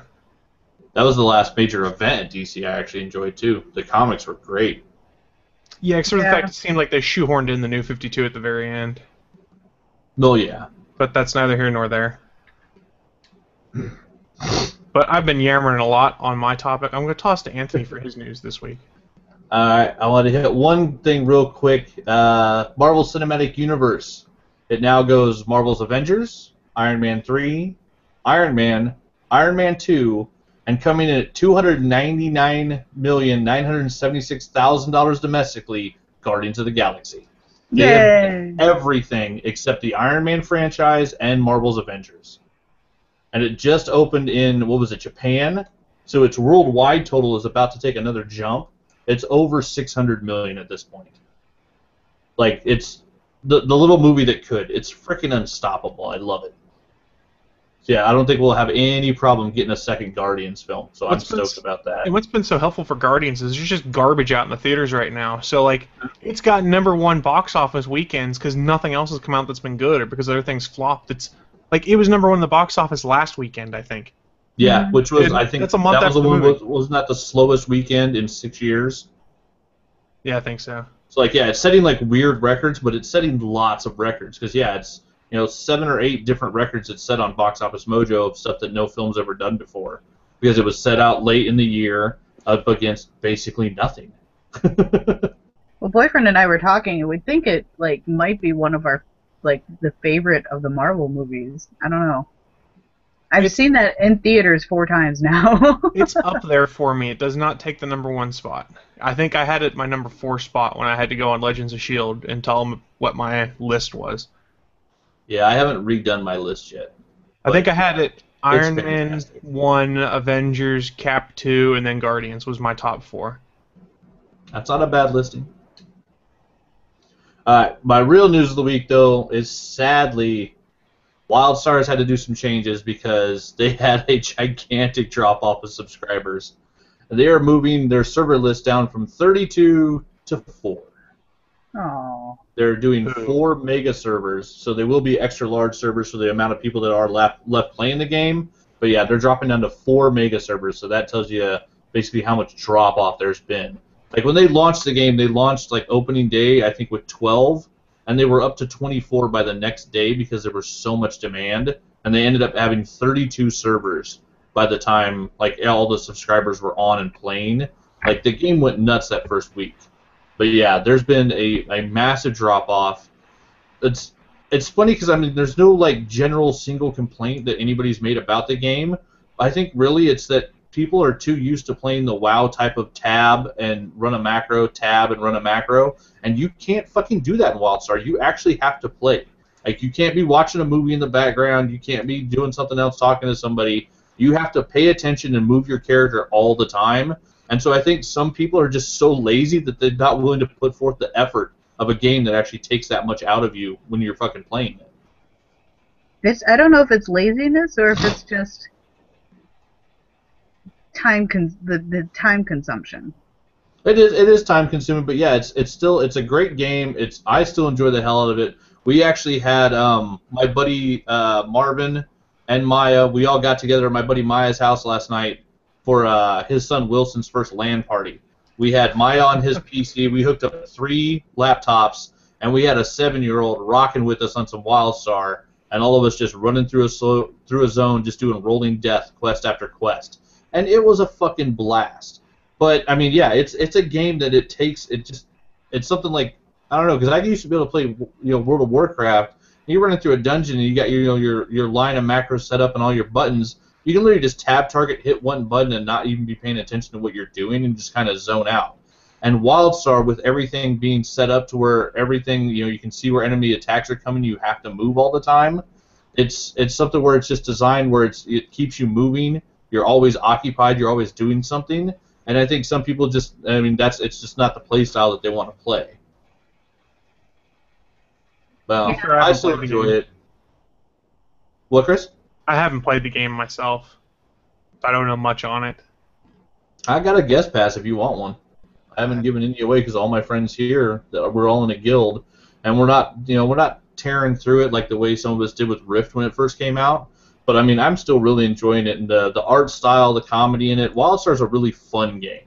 That was the last major event at DC I actually enjoyed, too. The comics were great. Yeah, except for the fact it seemed like they shoehorned in the New 52 at the very end. Oh, yeah. But that's neither here nor there. But I've been yammering a lot on my topic. I'm going to toss to Anthony for his news this week. I want to hit one thing real quick. Marvel Cinematic Universe. It now goes Marvel's Avengers, Iron Man 3, Iron Man, Iron Man 2, and coming in at $299,976,000 domestically, Guardians of the Galaxy. They have everything except the Iron Man franchise and Marvel's Avengers. And it just opened in, what was it, Japan? So its worldwide total is about to take another jump. It's over 600 million at this point. Like, it's the little movie that could. It's freaking unstoppable. I love it. So yeah, I don't think we'll have any problem getting a second Guardians film. So I'm stoked about that. And what's been so helpful for Guardians is there's just garbage out in the theaters right now. So like, it's got #1 box office weekends because nothing else has come out that's been good, or because other things flopped. It's like it was #1 in the box office last weekend, I think. Yeah, which was, I think, that's a month that was after the one. movie. Wasn't that the slowest weekend in 6 years? Yeah, I think so. So like, yeah, it's setting like weird records, but it's setting lots of records because yeah, it's 7 or 8 different records it's set on Box Office Mojo of stuff that no film's ever done before because it was set out late in the year up against basically nothing. Well, boyfriend and I were talking, and we think it like might be one of our the favorite of the Marvel movies. I don't know. I've seen that in theaters 4 times now. It's up there for me. It does not take the #1 spot. I think I had it my #4 spot when I had to go on Legends of S.H.I.E.L.D. and tell them what my list was. Yeah, I haven't redone my list yet. I think I had it Iron Man 1, Avengers, Cap 2, and then Guardians was my top 4. That's not a bad listing. My real news of the week, though, is sadly WildStars had to do some changes because they had a gigantic drop-off of subscribers. They are moving their server list down from 32 to 4. Oh. They're doing 4 mega servers, so they will be extra large servers for the amount of people that are left playing the game. But yeah, they're dropping down to 4 mega servers, so that tells you basically how much drop-off there's been. Like when they launched the game, they launched like opening day, I think, with 12. And they were up to 24 by the next day because there was so much demand, and they ended up having 32 servers by the time like all the subscribers were on and playing. Like the game went nuts that first week. But yeah, there's been a massive drop off. It's funny because I mean there's no like general single complaint that anybody's made about the game. I think really it's that people are too used to playing the WoW type of tab and run a macro, tab and run a macro, and you can't fucking do that in WildStar. You actually have to play. Like, you can't be watching a movie in the background. You can't be doing something else, talking to somebody. You have to pay attention and move your character all the time. And so I think some people are just so lazy that they're not willing to put forth the effort of a game that actually takes that much out of you when you're fucking playing it. I don't know if it's laziness or if it's just the time consumption. It is time consuming, but yeah, it's a great game. I still enjoy the hell out of it. We actually had my buddy Marvin and Maya. We all got together at my buddy Maya's house last night for his son Wilson's first LAN party. We had Maya on his PC. We hooked up 3 laptops, and we had a 7-year-old rocking with us on some WildStar, and all of us just running through a zone, just doing rolling death quest after quest. And it was a fucking blast. But I mean, yeah, it's a game that it's something like, I don't know, because I used to be able to play World of Warcraft. You're running through a dungeon and you got your line of macros set up and all your buttons. You can literally just tab target, hit one button, and not even be paying attention to what you're doing and just kind of zone out. And WildStar, with everything being set up to where everything, you can see where enemy attacks are coming, you have to move all the time. It's something where it's just designed where it keeps you moving. You're always occupied. You're always doing something. And I think some people it's just not the play style that they want to play. Well, Yeah. I still enjoy it. What, Chris? I haven't played the game myself. I don't know much on it. I got a guest pass if you want one. I haven't given any away because all my friends here, we're all in a guild, and we're not tearing through it like the way some of us did with Rift when it first came out. But I mean, I'm still really enjoying it, and the art style, the comedy in it. WildStar's a really fun game.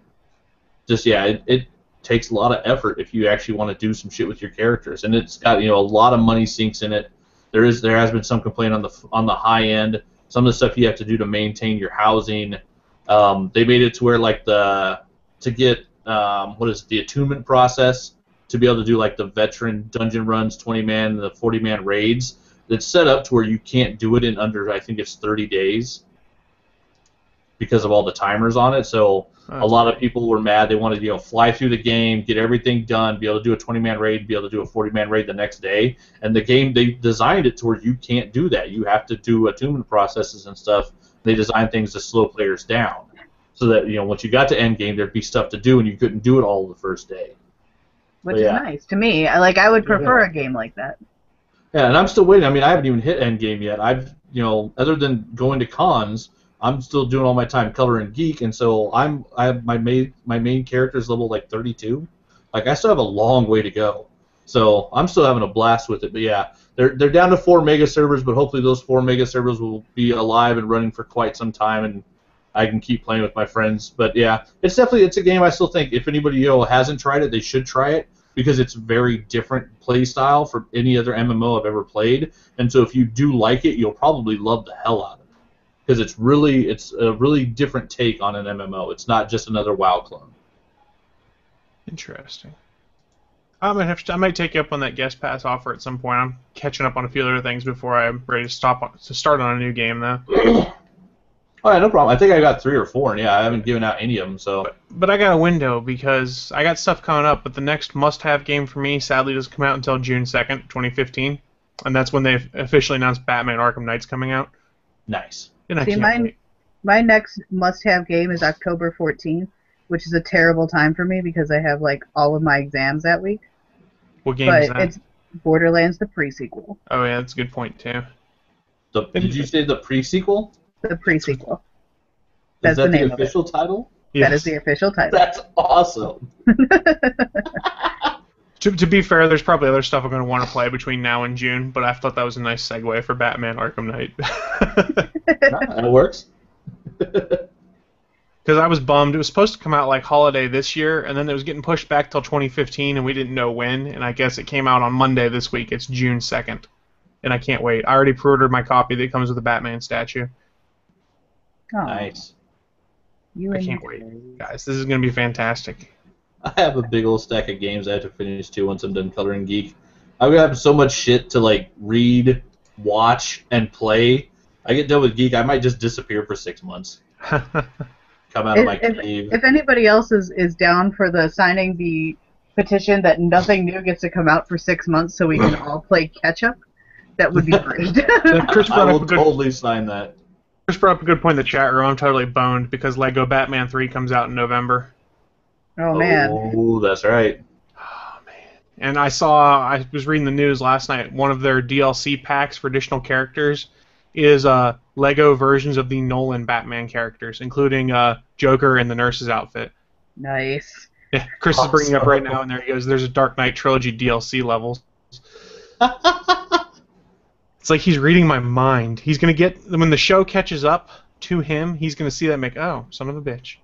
Just it takes a lot of effort if you actually want to do some shit with your characters, and it's got a lot of money sinks in it. There has been some complaint on the high end. Some of the stuff you have to do to maintain your housing. They made it to where like to get the attunement process to be able to do like the veteran dungeon runs, 20-man, the 40-man raids. It's set up to where you can't do it in under, I think it's 30 days because of all the timers on it. So a lot of people were mad. They wanted to fly through the game, get everything done, be able to do a 20-man raid, be able to do a 40-man raid the next day. And the game, they designed it to where you can't do that. You have to do attunement processes and stuff. They designed things to slow players down so that once you got to end game, there'd be stuff to do, and you couldn't do it all the first day. Which is nice to me. I would prefer a game like that. Yeah, and I'm still waiting. I mean, I haven't even hit end game yet. I've other than going to cons, I'm still doing all my time coloring geek, and so I have my main character is level like 32. Like I still have a long way to go. So I'm still having a blast with it. But yeah, they're down to 4 mega servers, but hopefully those 4 mega servers will be alive and running for quite some time, and I can keep playing with my friends. But yeah, it's a game I still think if anybody hasn't tried it, they should try it because it's very different play style from any other MMO I've ever played. And so if you do like it, you'll probably love the hell out of it. Because it's a really different take on an MMO. It's not just another WoW clone. Interesting. I might take you up on that guest pass offer at some point. I'm catching up on a few other things before I'm ready to start on a new game though. Oh yeah, no problem. I think I got 3 or 4, and yeah, I haven't given out any of them. So. But I got a window because I got stuff coming up. But the next must-have game for me sadly doesn't come out until June 2nd, 2015, and that's when they officially announced Batman Arkham Knight's coming out. Nice. And See, my next must-have game is October 14th, which is a terrible time for me because I have all of my exams that week. What game is that? It's Borderlands, the pre-sequel. Oh yeah, that's a good point too. Did you say the pre-sequel? The pre-sequel. That's the name of it. Is that the official title? Yes. That is the official title. That's awesome. To be fair, there's probably other stuff I'm going to want to play between now and June, but I thought that was a nice segue for Batman Arkham Knight. That works. Because I was bummed. It was supposed to come out holiday this year, and then it was getting pushed back till 2015, and we didn't know when, and I guess it came out on Monday this week. It's June 2nd, and I can't wait. I already pre-ordered my copy that comes with the Batman statue. Oh. Nice. I can't wait. Guys, this is going to be fantastic. I have a big old stack of games I have to finish too once I'm done coloring geek. I've got so much shit to read, watch, and play. I get done with geek, I might just disappear for 6 months. Come out of my cave. If anybody else is down for signing the petition that nothing new gets to come out for 6 months so we can all play catch up, that would be great. I will totally sign that. Chris brought up a good point in the chat room. I'm totally boned because Lego Batman 3 comes out in November. Oh, man. Oh, that's right. Oh, man. And I was reading the news last night. One of their DLC packs for additional characters is Lego versions of the Nolan Batman characters, including Joker and the nurse's outfit. Nice. Yeah, Chris is bringing it up right now, and there he goes. There's a Dark Knight Trilogy DLC levels. It's like he's reading my mind. He's going to get, when the show catches up to him, he's going to see that and make, oh, son of a bitch.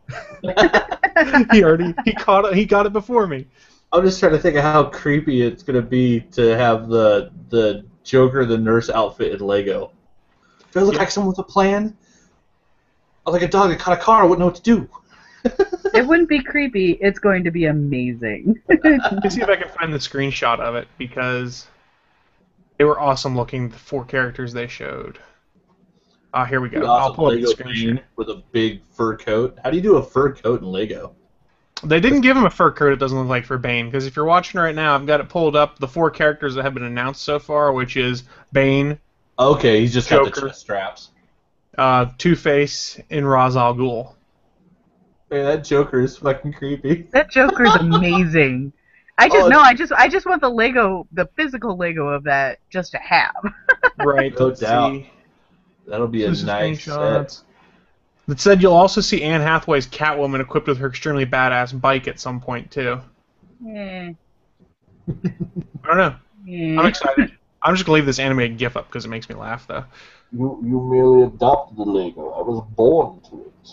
he got it before me. I'm just trying to think of how creepy it's going to be to have the Joker, the nurse outfit in Lego. Do I look like someone with a plan? Or like a dog that caught a car, I wouldn't know what to do. It wouldn't be creepy. It's going to be amazing. Let's see if I can find the screenshot of it, because they were awesome looking, the 4 characters they showed. Here we go. Awesome I'll pull up Lego the screenshot. with a big fur coat. How do you do a fur coat in Lego? They didn't give him a fur coat, it doesn't look like, for Bane, because if you're watching right now, I've got it pulled up, the 4 characters that have been announced so far, which is Bane. Okay, he's just Joker, got the chest straps. Two-Face, and Ra's al Ghul. Hey, that Joker is fucking creepy. That Joker's amazing. I just want the physical Lego of that just to have. Right, No let's doubt. see. That'll be a nice set. That said, you'll also see Anne Hathaway's Catwoman equipped with her extremely badass bike at some point, too. Eh. I don't know. I'm excited. I'm just going to leave this animated GIF up because it makes me laugh, though. You merely adopted the Lego. I was born to it.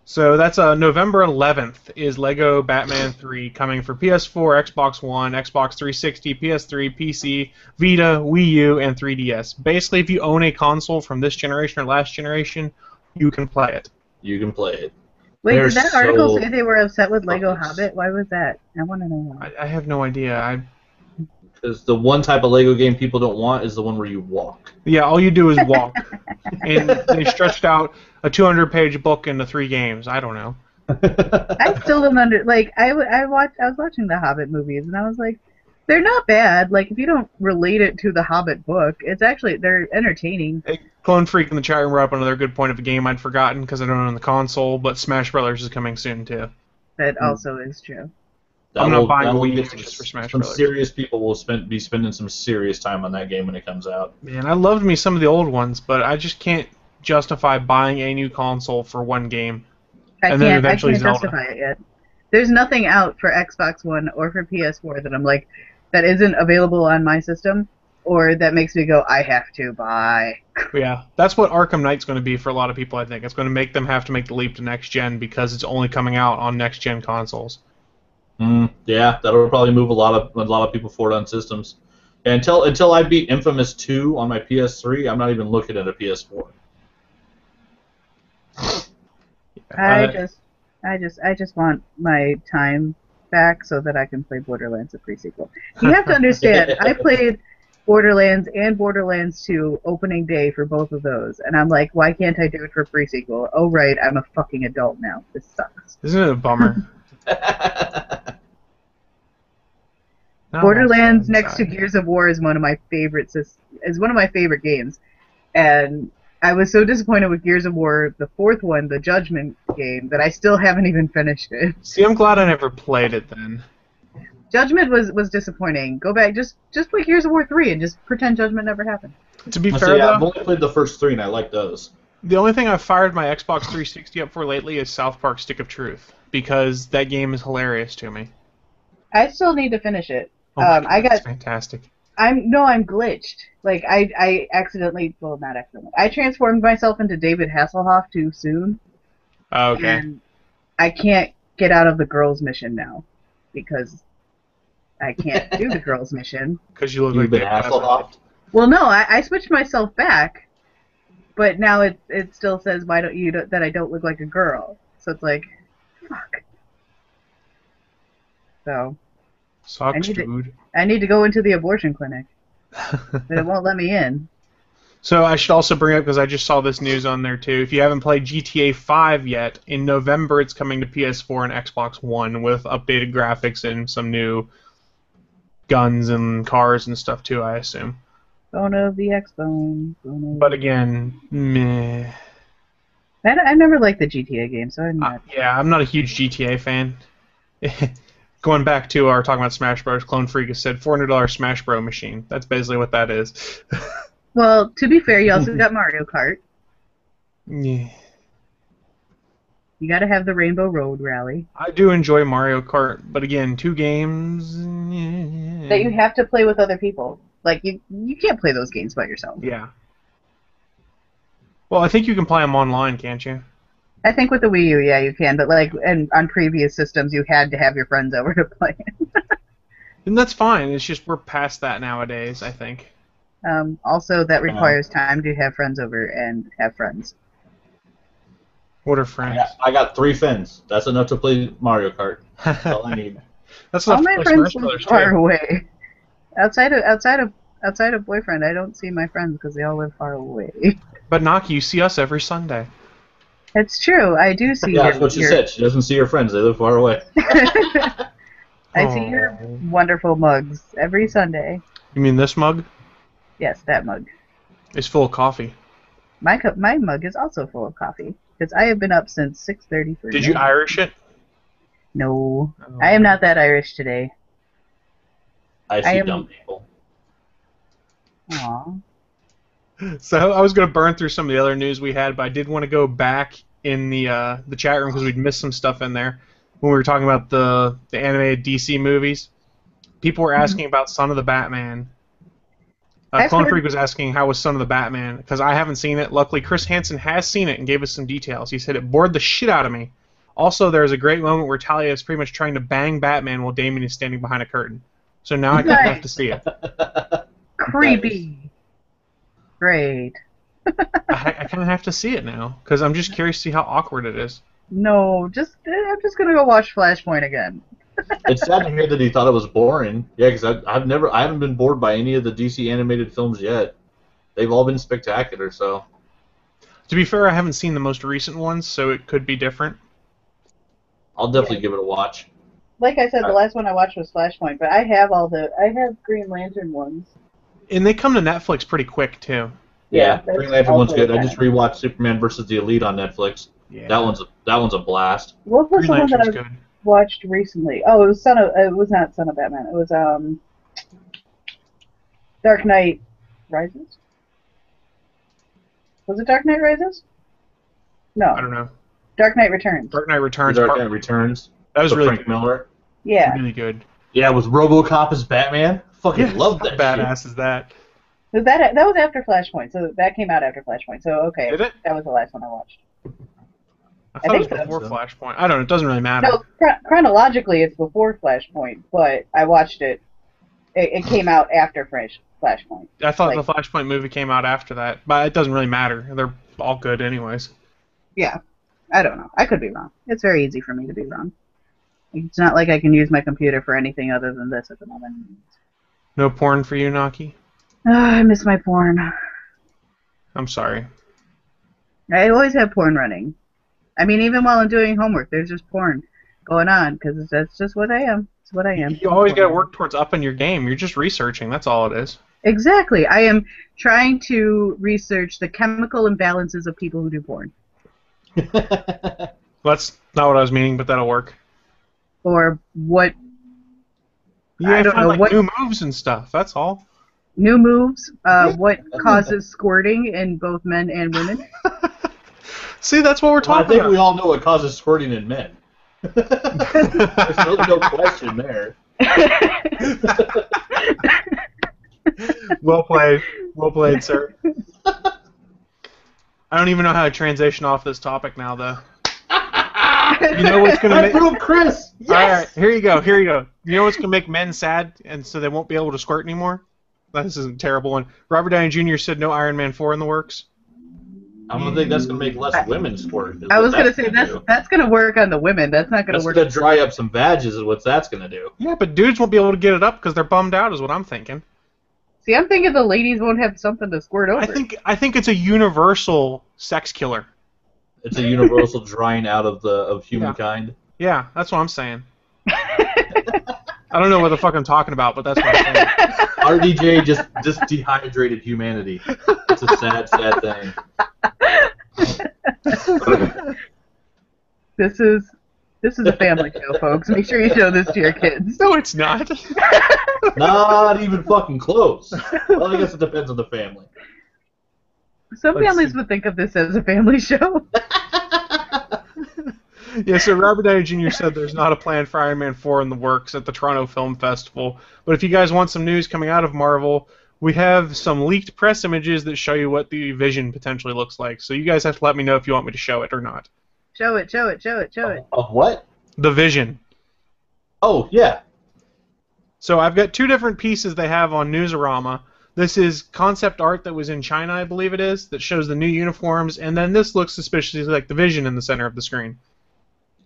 So that's November 11th is Lego Batman 3 coming for PS4, Xbox One, Xbox 360, PS3, PC, Vita, Wii U, and 3DS. Basically, if you own a console from this generation or last generation, you can play it. You can play it. Wait, They're did that article so say they were upset with Lego obvious. Hobbit? Why was that? I want to know why. I have no idea. Because the one type of Lego game people don't want is the one where you walk. Yeah, all you do is walk. And they stretched out a 200-page book into 3 games. I don't know. I still don't I was watching the Hobbit movies and I was like, they're not bad. Like if you don't relate it to the Hobbit book, they're entertaining. Hey, Clone Freak in the chat room brought up another good point of a game I'd forgotten because I don't own the console, but Smash Brothers is coming soon too. That also is true. I'm not buying that will Wii get U just for Smash some Brothers. serious people will be spending some serious time on that game when it comes out. Man, I loved me some of the old ones, but I just can't justify buying a new console for one game. I And then can't eventually Zelda. justify it yet. There's nothing out for Xbox One or for PS4 that I'm like, that isn't available on my system, or that makes me go, I have to buy. Yeah, that's what Arkham Knight's going to be for a lot of people, I think. It's going to make them have to make the leap to next gen because it's only coming out on next gen consoles. Yeah, that'll probably move a lot of people forward on systems. And until I beat Infamous 2 on my PS3, I'm not even looking at a PS4. I just want my time back so that I can play Borderlands the pre-sequel. You have to understand, I played Borderlands and Borderlands 2 opening day for both of those, and I'm like, why can't I do it for pre-sequel? Oh right, I'm a fucking adult now. This sucks. Isn't it a bummer? Borderlands next to Gears of War is one of my favorite games, and I was so disappointed with Gears of War, the 4th one, the Judgment game, that I still haven't even finished it. See, I'm glad I never played it then. Judgment was disappointing. Go back, just play Gears of War 3 and just pretend Judgment never happened. To be fair, I've though, only played the first 3 and I like those. the only thing I've fired my Xbox 360 up for lately is South Park Stick of Truth, because that game is hilarious to me. I still need to finish it. Oh my God, I got. that's fantastic. I'm glitched. Like I accidentally, well, not accidentally. I transformed myself into David Hasselhoff too soon. Oh, okay. And I can't get out of the girls' mission now because I can't do the girls' mission. Because you look You've like been David Hasselhoff? Well, no, I switched myself back, but now it still says that I don't look like a girl. So it's like, fuck. So. Sucks, dude. I need to go into the abortion clinic, but it won't let me in. So I should also bring up, because I just saw this news on there too, if you haven't played GTA 5 yet, in November it's coming to PS4 and Xbox One with updated graphics and some new guns and cars and stuff too, I assume. Phone of the X-Bone. But again, meh. I never liked the GTA game, so I'm not. Yeah, I'm not a huge GTA fan. Going back to our talking about Smash Bros., Clone Freak has said $400 Smash Bros. Machine. That's basically what that is. Well, to be fair, you also got Mario Kart. Yeah. You got to have the Rainbow Road Rally. I do enjoy Mario Kart, but again, 2 games... That you have to play with other people. Like, you can't play those games by yourself. Yeah. Well, I think you can play them online, can't you? I think with the Wii U, yeah, you can, but and on previous systems, you had to have your friends over to play it. And that's fine. It's just we're past that nowadays, I think. Also, that requires time to have friends over and have friends. What are friends? I got 3 friends. That's enough to play Mario Kart. That's all I need. That's All not my Smash friends Brothers, live far too. away. Outside of boyfriend, I don't see my friends because they all live far away. But Naki, you see us every Sunday. It's true. I do see. Yeah, that's what she said. She doesn't see her friends. They live far away. I see your Aw. wonderful mugs every Sunday. You mean this mug? Yes, that mug. It's full of coffee. My mug is also full of coffee because I have been up since 6:30 for. Did you Irish it? No, Oh. I am not that Irish today. I see dumb people. Aw. So I was going to burn through some of the other news we had, but I did want to go back in the chat room because we'd missed some stuff in there when we were talking about the animated DC movies. People were asking about Son of the Batman. Clone Freak was asking how was Son of the Batman because I haven't seen it. Luckily, Chris Hansen has seen it and gave us some details. He said it bored the shit out of me. Also, there's a great moment where Talia is pretty much trying to bang Batman while Damien is standing behind a curtain. So now I kind of have to see it. Creepy. Great. I kind of have to see it now because I'm just curious to see how awkward it is. No, I'm just gonna go watch Flashpoint again. It's sad to hear that he thought it was boring. Yeah, because I haven't been bored by any of the DC animated films yet. They've all been spectacular. So To be fair, I haven't seen the most recent ones, so it could be different. I'll definitely give it a watch. Like I said, the last one I watched was Flashpoint, but I have Green Lantern ones. And they come to Netflix pretty quick too. Yeah, that's Green Lantern one's also good. I just rewatched Superman versus the Elite on Netflix. Yeah. That one's a blast. What was Green the one that Lantern's I good. watched recently? Oh, it was not Son of Batman. It was Dark Knight Rises. Was it Dark Knight Rises? No. I don't know. Dark Knight Returns. Dark Knight Returns. Dark Knight Returns. That was with really Frank Miller. Yeah. really good. Yeah, with RoboCop as Batman. Fucking love How that badass shit. is that? That was after Flashpoint, so that came out after Flashpoint. So okay, Did it? that was the last one I watched. I thought it was think so. before Flashpoint. I don't know. It doesn't really matter. No, chronologically it's before Flashpoint, but I watched it. It came out after Flashpoint. I thought like- the Flashpoint movie came out after that, but it doesn't really matter. They're all good anyways. Yeah, I don't know. I could be wrong. It's very easy for me to be wrong. It's not like I can use my computer for anything other than this at the moment. No porn for you, Naki? I miss my porn. I'm sorry. I always have porn running. I mean, even while I'm doing homework, there's just porn going on because that's just what I am. It's what I am. You always got to work towards upping your game. You're just researching. That's all it is. Exactly. I am trying to research the chemical imbalances of people who do porn. That's not what I was meaning, but that'll work. Or what You I don't find know like what- new moves and stuff. That's all. new moves, what causes squirting in both men and women. See, that's what we're Well, I talking think we about. all know what causes squirting in men. There's really no question there. Well played, sir. I don't even know how to transition off this topic now, though. You know what's gonna I make? broke Chris. Yes. All right, here you go. You know what's gonna make men sad, and so they won't be able to squirt anymore? This is a terrible one. Robert Downey Jr. said no Iron Man 4 in the works. I'm gonna think that's gonna make less women squirt. I was gonna say that's gonna work on the women. That's not gonna That's work. gonna dry up some badges. Is what that's gonna do. Yeah, but dudes won't be able to get it up because they're bummed out, is what I'm thinking. See, I'm thinking the ladies won't have something to squirt over. I think it's a universal sex killer. It's a universal drying out of humankind. Yeah, that's what I'm saying. I don't know what the fuck I'm talking about, but that's what I'm saying. RDJ just dehydrated humanity. It's a sad, sad thing. This is a family show, folks. Make sure you show this to your kids. No, it's not. Not even fucking close. Well, I guess it depends on the family. Some Let's families see. would think of this as a family show. Yeah, so Robert Downey Jr. said there's not a plan for Iron Man 4 in the works at the Toronto Film Festival. But if you guys want some news coming out of Marvel, we have some leaked press images that show you what the Vision potentially looks like. So you guys have to let me know if you want me to show it or not. Show it. Of what? The Vision. Oh, yeah. So I've got two different pieces they have on Newsarama. This is concept art that was in China, I believe it is, that shows the new uniforms, and then this looks suspiciously like the Vision in the center of the screen.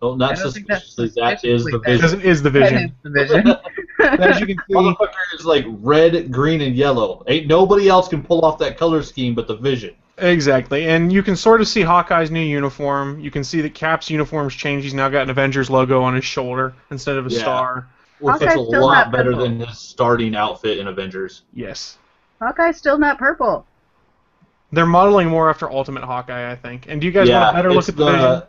Well, I not don't think that's suspiciously, that is the suspiciously Because vision. it is the That Vision. is the vision. As you can see, Motherfucker is like red, green, and yellow. Ain't nobody else can pull off that color scheme but the Vision. exactly, and you can sort of see Hawkeye's new uniform. You can see that Cap's uniform's changed. He's now got an Avengers logo on his shoulder instead of a Yeah. star. Looks Hawkeye's a still lot not better purple. than his starting outfit in Avengers. Yes. Hawkeye's still not purple. They're modeling more after Ultimate Hawkeye, I think. And do you guys want a better look it's at the Vision?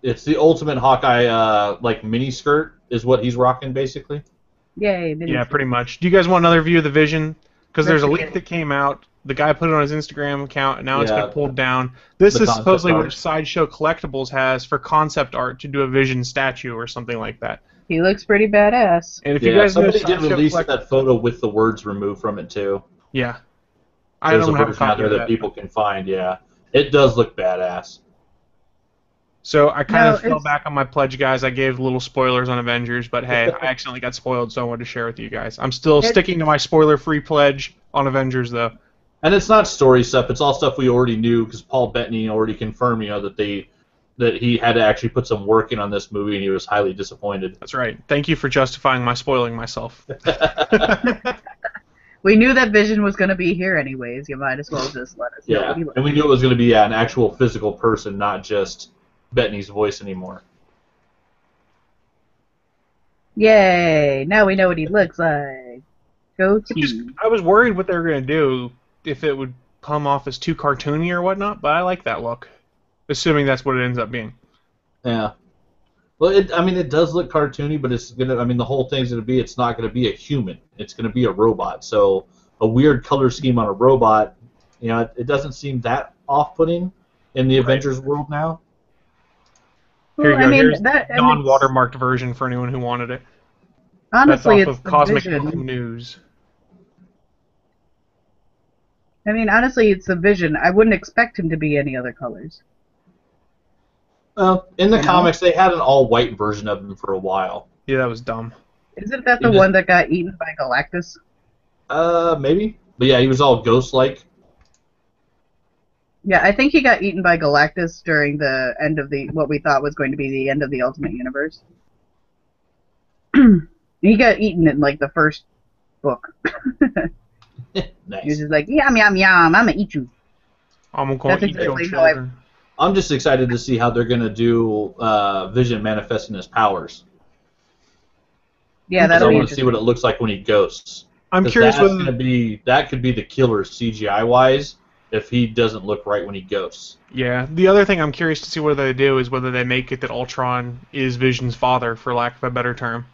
It's the ultimate Hawkeye, like mini skirt is what he's rocking basically. Yay. Yeah, pretty much. Do you guys want another view of the Vision? Because there's a Let's leak see. that came out. The guy put it on his Instagram account, and now it's Yeah. been pulled down. This The is concept supposedly art. what Sideshow Collectibles has for concept art to do a Vision statue or something like that. He looks pretty badass. And if you Yeah, guys know somebody did Sideshow release Collect- that photo with the words removed from it too. Yeah. I There's don't a have a version out copy there of that that. people can find. Yeah, it does look badass. So I kind No, of fell it's- back on my pledge, guys. I gave little spoilers on Avengers, but hey, I accidentally got spoiled, so I wanted to share with you guys. I'm still sticking to my spoiler-free pledge on Avengers, though. And it's not story stuff; it's all stuff we already knew because Paul Bettany already confirmed, that they that he had to actually put some work in on this movie, and he was highly disappointed. That's right. Thank you for justifying my spoiling myself. We knew that Vision was going to be here anyways. You might as well just let us know. Yeah, What he and we knew it was going to be an actual physical person, not just Bettany's voice anymore. Yay! Now we know what he looks like. Go team. I was worried what they were going to do, if it would come off as too cartoony or whatnot, but I like that look. Assuming that's what it ends up being. Yeah. Well, it does look cartoony, but it's gonna. The whole thing's gonna be. It's not gonna be a human. It's gonna be a robot. So a weird color scheme on a robot. It doesn't seem that off-putting in the Avengers world now. Here you Well, go. Here's that the non-watermarked version for anyone who wanted it. honestly, That's off it's of the Cosmic Vision. News. Honestly, it's the Vision. I wouldn't expect him to be any other colors. Well, in the comics, they had an all-white version of him for a while. Yeah, that was dumb. Isn't that the one that got eaten by Galactus? Maybe. But yeah, he was all ghost-like. Yeah, I think he got eaten by Galactus during the end of what we thought was going to be the end of the Ultimate Universe. He got eaten in the first book. Nice. He was just like, yum yum yum, I'm gonna eat you. I'm going to eat your exactly how I- children. I'm just excited to see how they're going to do Vision manifesting his powers. Yeah, Because that'll I be want to see what it looks like when he ghosts. I'm 'Cause curious that's whether that could be the killer CGI-wise if he doesn't look right when he ghosts. Yeah, the other thing I'm curious to see what they do is whether they make it that Ultron is Vision's father, for lack of a better term.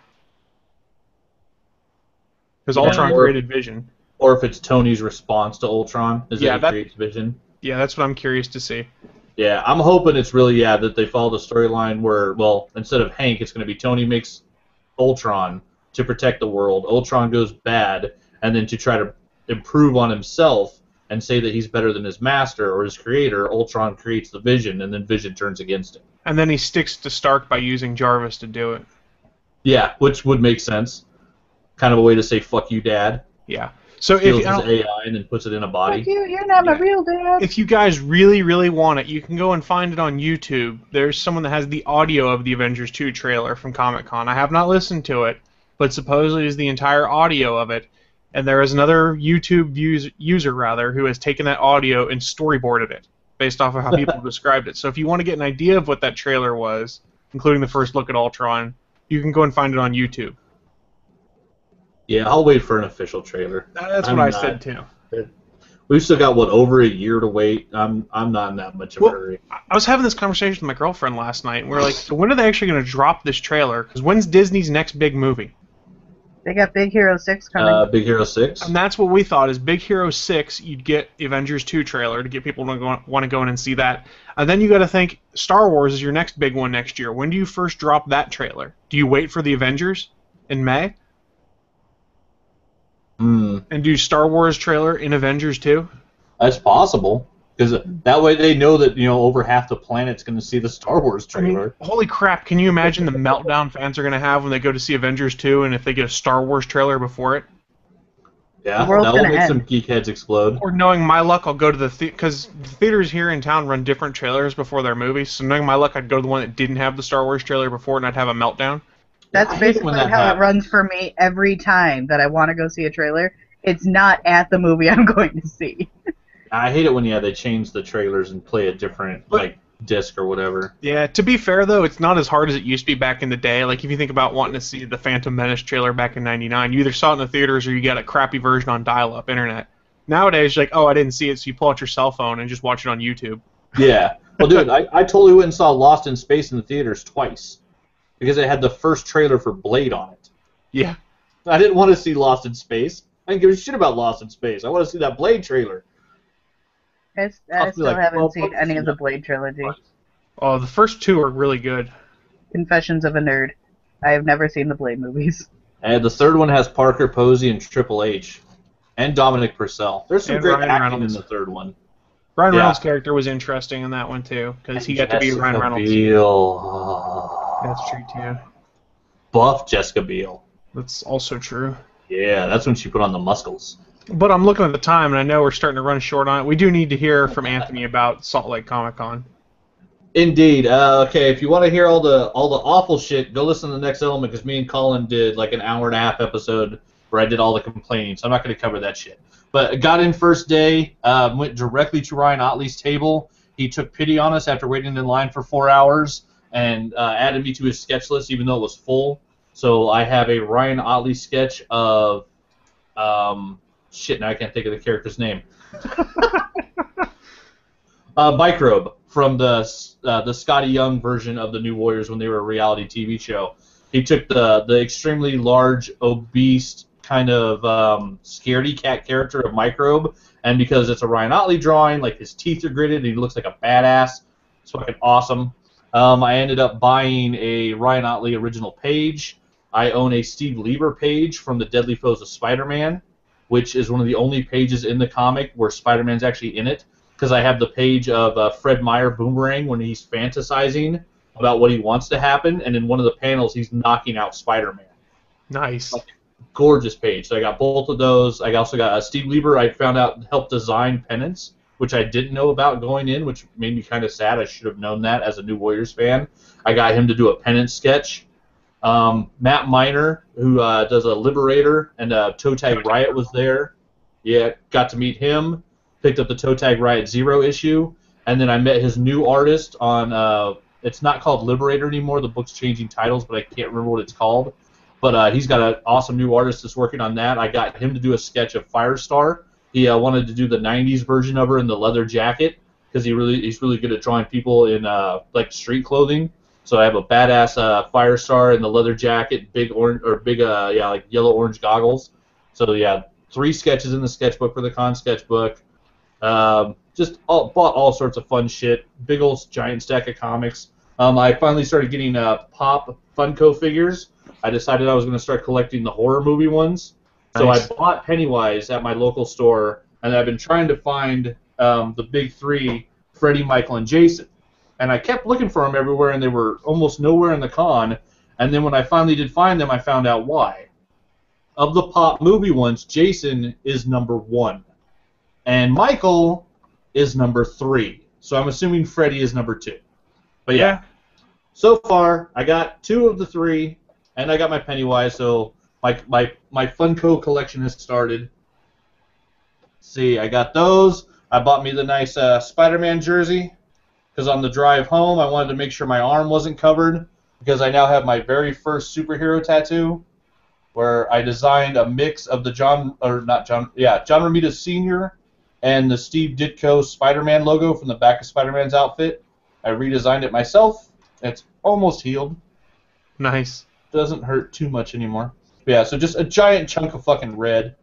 Because Ultron or- created Vision. Or if it's Tony's response to Ultron, that he creates Vision. Yeah, that's what I'm curious to see. Yeah, I'm hoping it's really, that they follow the storyline where, well, instead of Hank, it's going to be Tony makes Ultron to protect the world. Ultron goes bad, and then to try to improve on himself and say that he's better than his master or his creator, Ultron creates the Vision, and then Vision turns against him. And then he sticks to Stark by using Jarvis to do it. Yeah, which would make sense. Kind of a way to say, fuck you, Dad. Yeah. So Steals if his AI and then puts it in a body. Fuck you, you're not my real dad. if you guys really, really want it, you can go and find it on YouTube. There's someone that has the audio of the Avengers 2 trailer from Comic-Con. I have not listened to it, but supposedly is the entire audio of it. And there is another YouTube user who has taken that audio and storyboarded it based off of how people described it. So if you want to get an idea of what that trailer was, including the first look at Ultron, you can go and find it on YouTube. Yeah, I'll wait for an official trailer. That's what I said too. We've still got, over a year to wait. I'm not in that much of a hurry. I was having this conversation with my girlfriend last night, and we were like, so when are they actually going to drop this trailer? Because when's Disney's next big movie? They got Big Hero 6 coming. Big Hero 6? And that's what we thought, is Big Hero 6, you'd get Avengers 2 trailer to get people to want to go in and see that. And then you got to think, Star Wars is your next big one next year. When do you first drop that trailer? Do you wait for the Avengers in May? And do Star Wars trailer in Avengers 2? That's possible. Because that way they know that, over half the planet's going to see the Star Wars trailer. Holy crap, can you imagine the meltdown fans are going to have when they go to see Avengers 2 and if they get a Star Wars trailer before it? Yeah, The world's that will gonna make end. some geek heads explode. Or knowing my luck, I'll go to the because the theaters here in town run different trailers before their movies. So knowing my luck, I'd go to the one that didn't have the Star Wars trailer before, and I'd have a meltdown. That's I hate it when basically that how happens. it runs for me every time that I want to go see a trailer. It's not at the movie I'm going to see. I hate it when they change the trailers and play a different disc or whatever. Yeah, to be fair though, it's not as hard as it used to be back in the day. Like if you think about wanting to see the Phantom Menace trailer back in '99, you either saw it in the theaters or you got a crappy version on dial-up internet. Nowadays, you're like, oh, I didn't see it, so you pull out your cell phone and just watch it on YouTube. Yeah. Well, dude, I totally went and saw Lost in Space in the theaters twice because it had the first trailer for Blade on it. Yeah. I didn't want to see Lost in Space. I didn't give a shit about Lost in Space. I want to see that Blade trailer. I Cost me still like haven't 12 seen bucks any to of see the Blade trilogy. Oh, the first two are really good. Confessions of a Nerd. I have never seen the Blade movies. And the third one has Parker Posey and Triple H. And Dominic Purcell. There's some And great Ryan acting Reynolds. in the third one. Ryan Yeah. Reynolds' character was interesting in that one too, because he got to be Ryan Reynolds. Biel. That's true too. Buff Jessica Biel. That's also true. Yeah, that's when she put on the muscles. But I'm looking at the time, and I know we're starting to run short on it. We do need to hear from Anthony about Salt Lake Comic Con. Indeed. Okay, if you want to hear all the awful shit, go listen to the next element because me and Colin did like an hour and a half episode where I did all the complaining. So I'm not going to cover that shit. But got in first day, went directly to Ryan Otley's table. He took pity on us after waiting in line for 4 hours and added me to his sketch list even though it was full. So I have a Ryan Otley sketch of shit. Now I can't think of the character's name. Microbe from the Scotty Young version of the New Warriors when they were a reality TV show. He took the extremely large, obese, kind of scaredy cat character of Microbe, and because it's a Ryan Otley drawing, like his teeth are gritted and he looks like a badass. It's fucking awesome. I ended up buying a Ryan Otley original page. I own a Steve Lieber page from the Deadly Foes of Spider-Man, which is one of the only pages in the comic where Spider-Man's actually in it. Because I have the page of Fred Meyer Boomerang when he's fantasizing about what he wants to happen, and in one of the panels he's knocking out Spider-Man. Nice. Like, gorgeous page. So I got both of those. I also got Steve Lieber. I found out helped design pennants, which I didn't know about going in, which made me kind of sad. I should have known that as a New Warriors fan. I got him to do a pennant sketch. Matt Miner, who does a Liberator, and Toe Tag Riot was there. Yeah, got to meet him. Picked up the Toe Tag Riot Zero issue, and then I met his new artist on, it's not called Liberator anymore, the book's changing titles, but I can't remember what it's called. But he's got an awesome new artist that's working on that. I got him to do a sketch of Firestar. He wanted to do the 90s version of her in the leather jacket, because he's really good at drawing people in like street clothing. So I have a badass Firestar in the leather jacket, big like yellow-orange goggles. So yeah, 3 sketches in the sketchbook for the con sketchbook. Bought all sorts of fun shit. Big old giant stack of comics. I finally started getting Pop Funko figures. I decided I was going to start collecting the horror movie ones. So Nice. I bought Pennywise at my local store, and I've been trying to find the big 3, Freddy, Michael, and Jason. And I kept looking for them everywhere, and they were almost nowhere in the con. And then when I finally did find them, I found out why. Of the Pop movie ones, Jason is number 1. And Michael is number 3. So I'm assuming Freddy is number 2. But yeah. So far, I got 2 of the 3, and I got my Pennywise, so my Funko collection has started. Let's see, I got those. I bought me the nice Spider-Man jersey, because on the drive home, I wanted to make sure my arm wasn't covered, because I now have my very first superhero tattoo, where I designed a mix of the John Romita Sr., and the Steve Ditko Spider-Man logo from the back of Spider-Man's outfit. I redesigned it myself. It's almost healed. Nice. Doesn't hurt too much anymore. But yeah, so just a giant chunk of fucking red.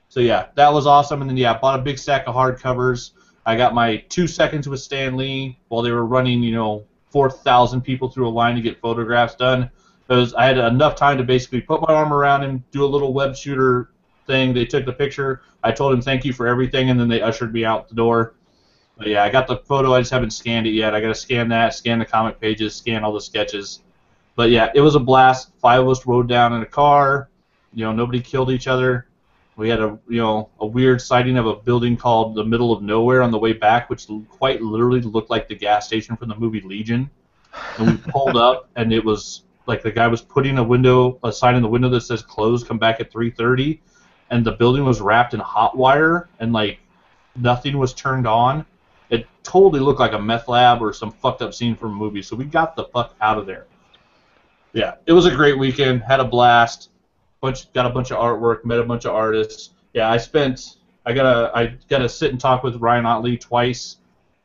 So yeah, that was awesome. And then yeah, I bought a big stack of hardcovers. I got my 2 seconds with Stan Lee while they were running, 4,000 people through a line to get photographs done. Because I had enough time to basically put my arm around him, do a little web shooter thing. They took the picture. I told him thank you for everything, and then they ushered me out the door. But yeah, I got the photo. I just haven't scanned it yet. I got to scan that, scan the comic pages, scan all the sketches. But yeah, it was a blast. 5 of us rode down in a car. Nobody killed each other. We had a weird sighting of a building called the Middle of Nowhere on the way back, which quite literally looked like the gas station from the movie Legion. And we pulled up, and it was like the guy was putting a sign in the window that says "Closed, come back at 3:30," and the building was wrapped in hot wire, and like nothing was turned on. It totally looked like a meth lab or some fucked up scene from a movie. So we got the fuck out of there. Yeah, it was a great weekend. Had a blast. Got a bunch of artwork. Met a bunch of artists. Yeah, I got to sit and talk with Ryan Otley twice.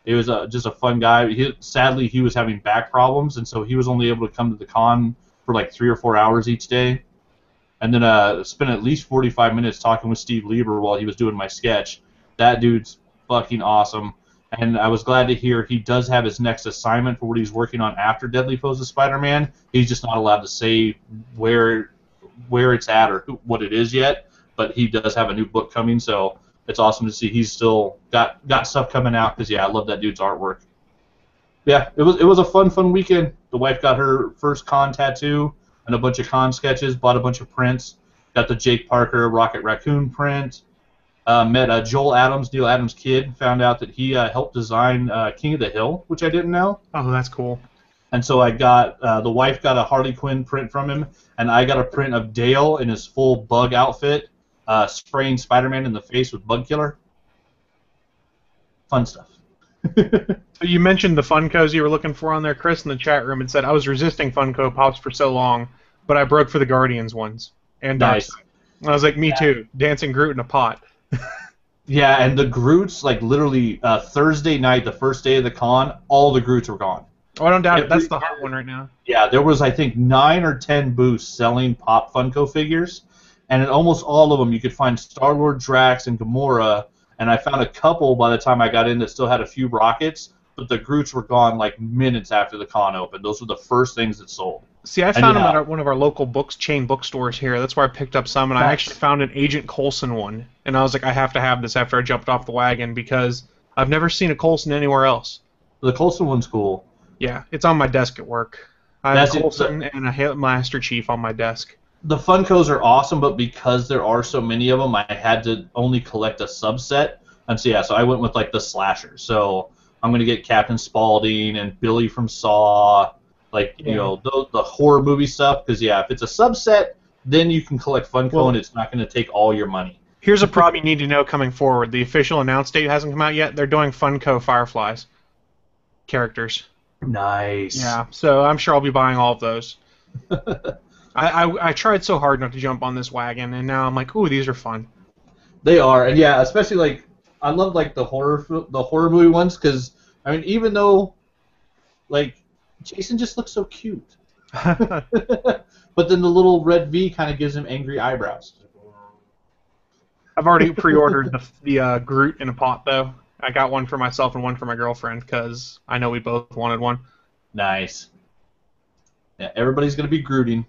It was just a fun guy. Sadly, he was having back problems, and so he was only able to come to the con for like 3 or 4 hours each day. And then spent at least 45 minutes talking with Steve Lieber while he was doing my sketch. That dude's fucking awesome. And I was glad to hear he does have his next assignment for what he's working on after Deadly Foes of Spider-Man. He's just not allowed to say where it's at or what it is yet, but he does have a new book coming, so it's awesome to see he's still got stuff coming out, because yeah, I love that dude's artwork. Yeah, it was a fun weekend. The wife got her first con tattoo and a bunch of con sketches, bought a bunch of prints, got the Jake Parker Rocket Raccoon print. Met Joel Adams, Neil Adams' kid. Found out that he helped design King of the Hill, which I didn't know. Oh, that's cool. And so I got the wife got a Harley Quinn print from him, and I got a print of Dale in his full bug outfit, spraying Spider-Man in the face with Bug Killer. Fun stuff. So you mentioned the Funkos you were looking for on there. Chris in the chat room had said, I was resisting Funko Pops for so long, but I broke for the Guardians ones. And Nice. I was like, me too. Dancing Groot in a pot. Yeah, and the Groots, like literally Thursday night, the first day of the con, all the Groots were gone. Oh, I don't doubt it. That's the hot one right now. Yeah, there was, I think, 9 or 10 booths selling Pop Funko figures, and in almost all of them you could find Star-Lord, Drax, and Gamora, and I found a couple by the time I got in that still had a few Rockets, but the Groots were gone like minutes after the con opened. Those were the first things that sold. See, I found them at one of our local chain bookstores here. That's where I picked up some, and I actually found an Agent Coulson one, and I was like, I have to have this after I jumped off the wagon because I've never seen a Coulson anywhere else. The Coulson one's cool. Yeah, it's on my desk at work. I have a Coulson and a Master Chief on my desk. The Funkos are awesome, but because there are so many of them, I had to only collect a subset. And so, yeah, so I went with, like, the slashers. So I'm going to get Captain Spaulding and Billy from Saw, like, you know, the horror movie stuff. Because, yeah, if it's a subset, then you can collect Funko, and it's not going to take all your money. Here's a problem you need to know coming forward. The official announce date hasn't come out yet. They're doing Funko Fireflies characters. Nice. Yeah, so I'm sure I'll be buying all of those. I tried so hard not to jump on this wagon, and now I'm like, ooh, these are fun. They are, and yeah, especially like I love like the horror movie ones because I mean even though like Jason just looks so cute, but then the little red V kind of gives him angry eyebrows. I've already pre-ordered the Groot in a pot though. I got one for myself and one for my girlfriend because I know we both wanted one. Nice. Yeah, everybody's gonna be Grooting.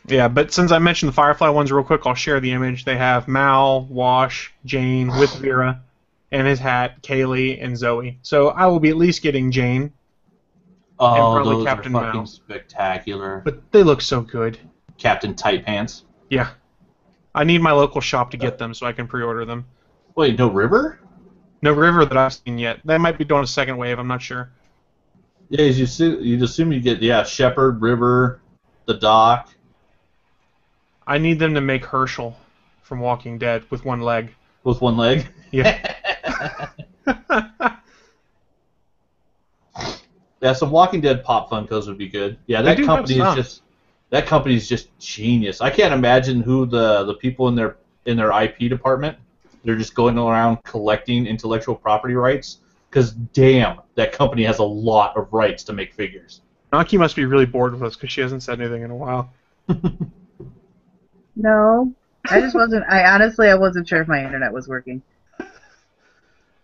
Yeah, but since I mentioned the Firefly ones real quick, I'll share the image. They have Mal, Wash, Jane with Vera, and his hat, Kaylee, and Zoe. So I will be at least getting Jane. Oh, and those Captain are fucking Mal. spectacular. But they look so good. Captain Tight Pants. Yeah. I need my local shop to get them so I can pre-order them. Wait, no River? No River that I've seen yet. They might be doing a second wave, I'm not sure. Yeah, you'd assume you get, Shepherd, River, the Doc. I need them to make Herschel from Walking Dead with one leg. With one leg? Yeah. Yeah, some Walking Dead Pop Funkos would be good. Yeah, that company is just genius. I can't imagine who the people in their IP department. They're just going around collecting intellectual property rights. Because damn, that company has a lot of rights to make figures. Naki must be really bored with us because she hasn't said anything in a while. No, I just wasn't. I wasn't sure if my internet was working.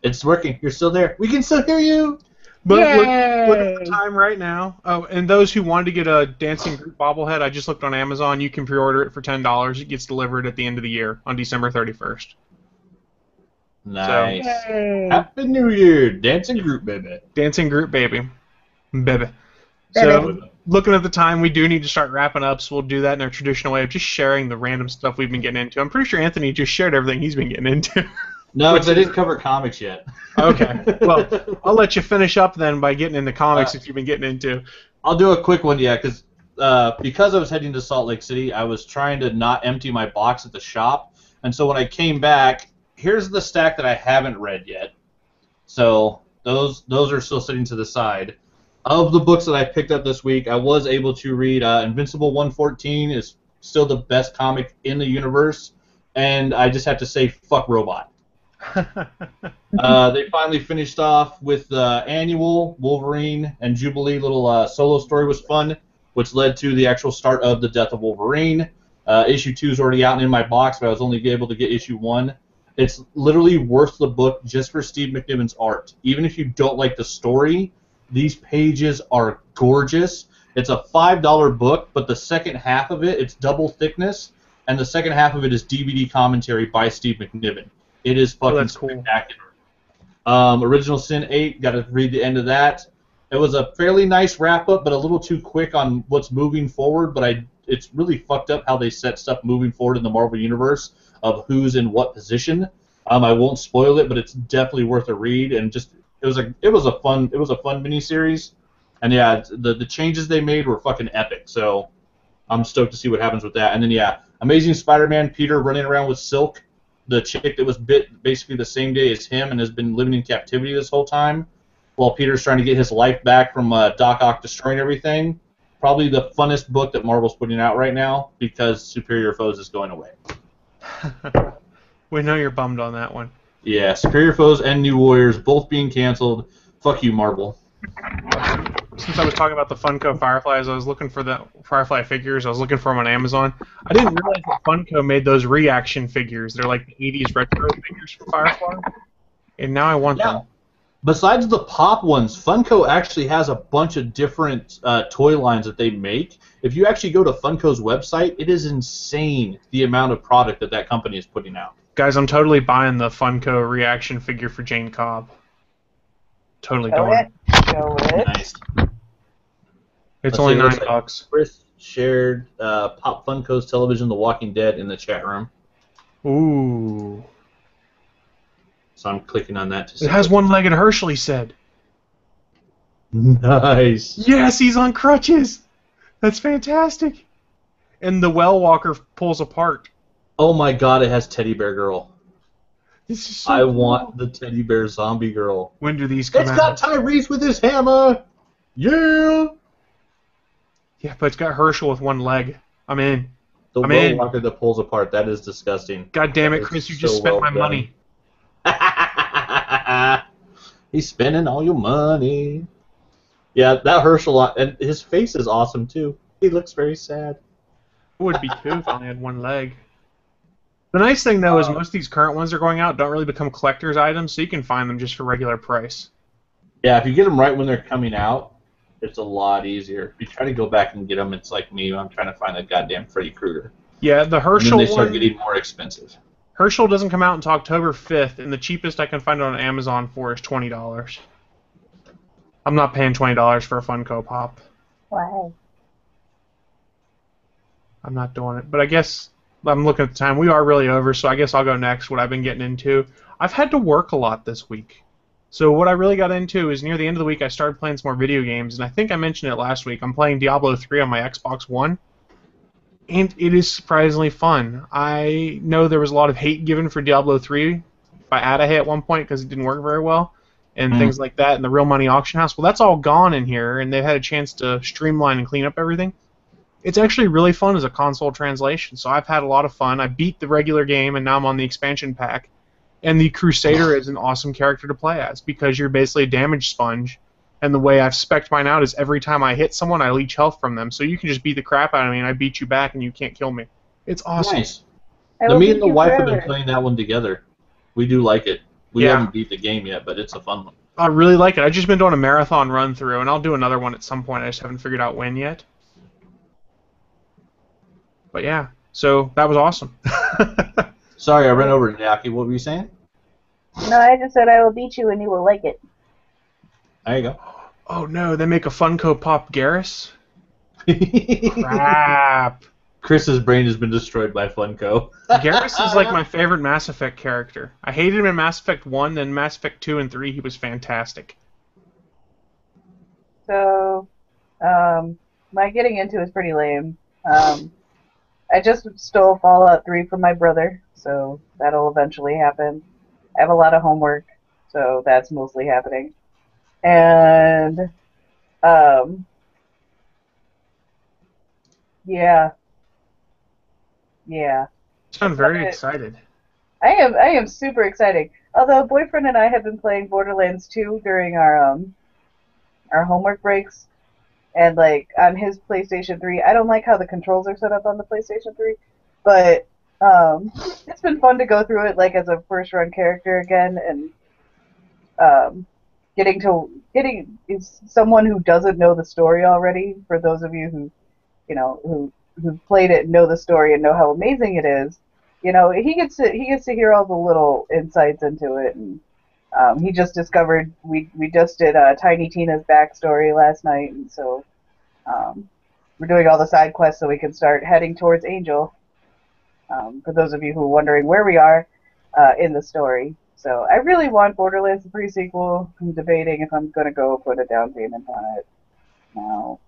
It's working. You're still there. We can still hear you. But look at the time right now. Oh, and those who wanted to get a Dancing Groot bobblehead, I just looked on Amazon. You can pre-order it for $10. It gets delivered at the end of the year on December 31st. Nice. Yay. Happy New Year, Dancing Groot, baby. Dancing Groot, baby. Baby. So, looking at the time, we do need to start wrapping up, so we'll do that in our traditional way of just sharing the random stuff we've been getting into. I'm pretty sure Anthony just shared everything he's been getting into. No, because I didn't cover comics yet. Okay. Well, I'll let you finish up then by getting into comics if you've been getting into. I'll do a quick one, yeah, because I was heading to Salt Lake City, I was trying to not empty my box at the shop, and so when I came back, here's the stack that I haven't read yet. So those are still sitting to the side. Of the books that I picked up this week, I was able to read Invincible 114 is still the best comic in the universe, and I just have to say, fuck Robot. They finally finished off with the annual Wolverine and Jubilee little solo story was fun, which led to the actual start of the Death of Wolverine. Issue 2 is already out and in my box, but I was only able to get issue 1. It's literally worth the book just for Steve McNiven's art. Even if you don't like the story, these pages are gorgeous. It's a $5 book, but the second half of it's double thickness, and the second half of it is DVD commentary by Steve McNiven. It is fucking spectacular. Cool. Original Sin 8, got to read the end of that. It was a fairly nice wrap-up, but a little too quick on what's moving forward, but it's really fucked up how they set stuff moving forward in the Marvel Universe of who's in what position. I won't spoil it, but it's definitely worth a read. And just it was a fun miniseries. And yeah, the changes they made were fucking epic. So I'm stoked to see what happens with that. And then yeah, Amazing Spider-Man Peter running around with Silk, the chick that was bit basically the same day as him and has been living in captivity this whole time, while Peter's trying to get his life back from Doc Ock destroying everything. Probably the funnest book that Marvel's putting out right now because Superior Foes is going away. We know you're bummed on that one. Yeah, Superior Foes and New Warriors both being canceled. Fuck you, Marvel. Since I was talking about the Funko Fireflies, I was looking for the Firefly figures. I was looking for them on Amazon. I didn't realize that Funko made those reaction figures. They're like the 80s retro figures for Firefly. And now I want them. Besides the pop ones, Funko actually has a bunch of different toy lines that they make. If you actually go to Funko's website, it is insane the amount of product that company is putting out. Guys, I'm totally buying the Funko reaction figure for Jane Cobb. Totally doing it. Show it. Nice. It's only $9. Chris shared Pop Funko's Television The Walking Dead in the chat room. Ooh. So I'm clicking on that to see. It has one-legged Herschel, he said. Nice. Yes, he's on crutches. That's fantastic. And the Well Walker pulls apart. Oh my god, it has Teddy Bear Girl. This is so I cool. want the Teddy Bear Zombie Girl. When do these come It's out? got Tyrese with his hammer. Yeah. Yeah, but it's got Herschel with one leg. I'm in. The I'm Will in. Walker that pulls apart. That is disgusting. God damn it, That is Chris, you so just spent well my done. money. He's spending all your money. Yeah, that Herschel, and his face is awesome too. He looks very sad. It would be too if I only had one leg. The nice thing, though, is most of these current ones that are going out don't really become collector's items, so you can find them just for regular price. Yeah, if you get them right when they're coming out, it's a lot easier. If you try to go back and get them, it's like me. I'm trying to find a goddamn Freddy Krueger. Yeah, the And Herschel then they start one, getting more expensive. Herschel doesn't come out until October 5th, and the cheapest I can find it on Amazon for is $20. I'm not paying $20 for a Funko Pop. Why? I'm not doing it. But I guess I'm looking at the time. We are really over, so I guess I'll go next. What I've been getting into. I've had to work a lot this week. So what I really got into is near the end of the week I started playing some more video games, and I think I mentioned it last week. I'm playing Diablo 3 on my Xbox One, and it is surprisingly fun. I know there was a lot of hate given for Diablo 3 by Adahay at one point because it didn't work very well, and things like that, and the Real Money Auction House. Well, that's all gone in here, and they've had a chance to streamline and clean up everything. It's actually really fun as a console translation, so I've had a lot of fun. I beat the regular game, and now I'm on the expansion pack. And the Crusader is an awesome character to play as, because you're basically a damage sponge, and the way I've spec'd mine out is every time I hit someone, I leech health from them, so you can just beat the crap out of me, and I beat you back, and you can't kill me. It's awesome. Nice. I Now, will me beat and the you wife have been forever. playing that one together. We do like it. We Yeah. haven't beat the game yet, but it's a fun one. I really like it. I've just been doing a marathon run through, and I'll do another one at some point. I just haven't figured out when yet. But yeah, so that was awesome. Sorry, I ran over to Jackie. What were you saying? No, I just said I will beat you and you will like it. There you Oh no, they make a Funko Pop Garrus? go. Crap. Chris's brain has been destroyed by Funko. Garrus is like my favorite Mass Effect character. I hated him in Mass Effect 1, then Mass Effect 2 and 3, he was fantastic. So, my getting into is pretty lame. I just stole Fallout 3 from my brother, so that'll eventually happen. I have a lot of homework, so that's mostly happening. And, yeah. Yeah. You sound very Okay. excited. I am super excited. Although boyfriend and I have been playing Borderlands 2 during our homework breaks, and like on his PlayStation 3, I don't like how the controls are set up on the PlayStation 3, but it's been fun to go through it like as a first run character again, and getting is someone who doesn't know the story already. For those of you who who've played it and know the story and know how amazing it is. He gets to hear all the little insights into it, and he just discovered we just did Tiny Tina's backstory last night, and so we're doing all the side quests so we can start heading towards Angel. For those of you who are wondering where we are, in the story. So I really want Borderlands 3 sequel. I'm debating if I'm gonna go put a down payment on it. No,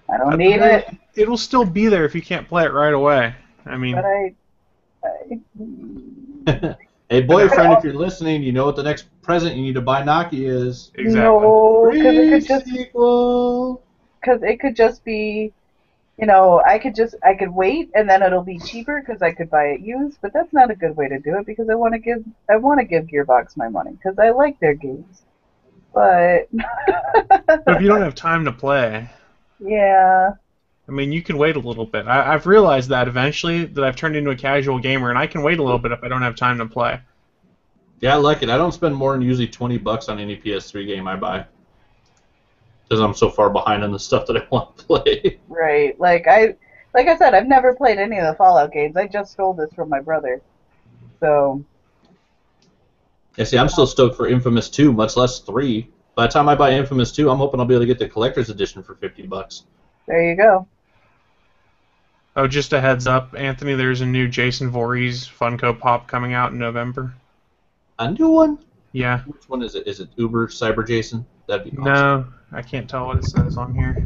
I don't need it, It'll still be there if you can't play it right away. I mean, but I Hey, boyfriend, if you're listening, you know what the next present you need to buy Naki is. exactly. no, because Free it could just sequel. be, you know, I could wait and then it'll be cheaper because I could buy it used, but that's not a good way to do it because I want to give Gearbox my money because I like their games, but But if you don't have time to play, yeah, I mean, you can wait a little bit. I've realized that eventually that I've turned into a casual gamer, and I can wait a little bit if I don't have time to play. Yeah, I like it. I don't spend more than usually $20 on any PS3 game I buy. Because I'm so far behind on the stuff that I want to play. right. Like I said, I've never played any of the Fallout games. I just stole this from my brother, so Yeah, see, I'm still stoked for Infamous 2, much less 3. By the time I buy Infamous 2, I'm hoping I'll be able to get the collector's edition for $50. there you go. Oh, just a heads up, Anthony, there's a new Jason Voorhees Funko Pop coming out in November. A new one? Yeah. Which one is it? Is it Uber Cyber Jason? That'd be awesome. No, I can't tell what it says on here.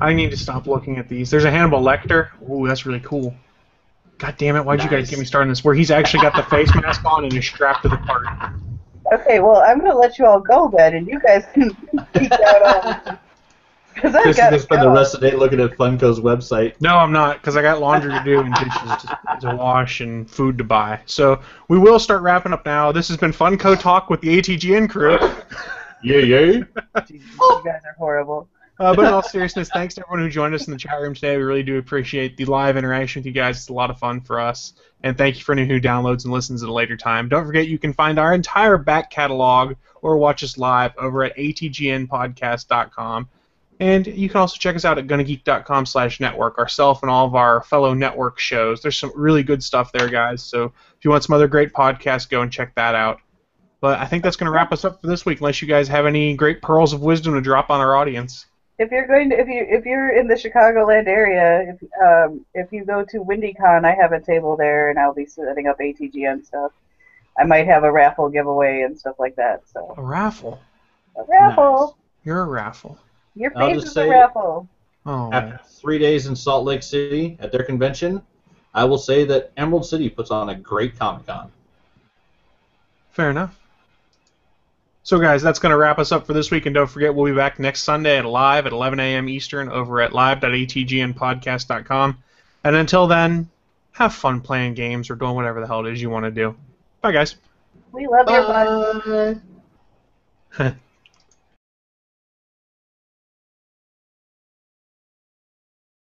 I need to stop looking at these. There's a Hannibal Lecter. Ooh, that's really cool. God damn it, why'd you guys Nice. get me started on this? Where he's actually got the face mask on and is strapped to the cart. Okay, well, I'm gonna let you all go then, and you guys can peek out on. Because I Chris is gotta going to spend the go. rest of the day looking at Funko's website. No, I'm not, because I got laundry to do and dishes to wash and food to buy. So we will start wrapping up now. This has been Funko Talk with the ATGN crew. Yeah. You guys are horrible. But in all seriousness, thanks to everyone who joined us in the chat room today. We really do appreciate the live interaction with you guys. It's a lot of fun for us. And thank you for anyone who downloads and listens at a later time. Don't forget you can find our entire back catalog or watch us live over at atgnpodcast.com. And you can also check us out at gonnageek.com/network, ourself and all of our fellow network shows. There's some really good stuff there, guys. So if you want some other great podcasts, go and check that out. But I think that's going to wrap us up for this week, unless you guys have any great pearls of wisdom to drop on our audience. If you're in the Chicagoland area, if you go to WindyCon, I have a table there, and I'll be setting up ATGN stuff. I might have a raffle giveaway and stuff like that. So A raffle? a raffle. You're a raffle. Your I'll face just is say- a raffle. Oh, After 3 days in Salt Lake City at their convention, I will say that Emerald City puts on a great Comic-Con. fair enough. So, guys, that's going to wrap us up for this week. And don't forget, we'll be back next Sunday at 11 a.m. Eastern over at live.atgnpodcast.com. And until then, have fun playing games or doing whatever the hell it is you want to do. Bye, guys. We love your butt. Bye.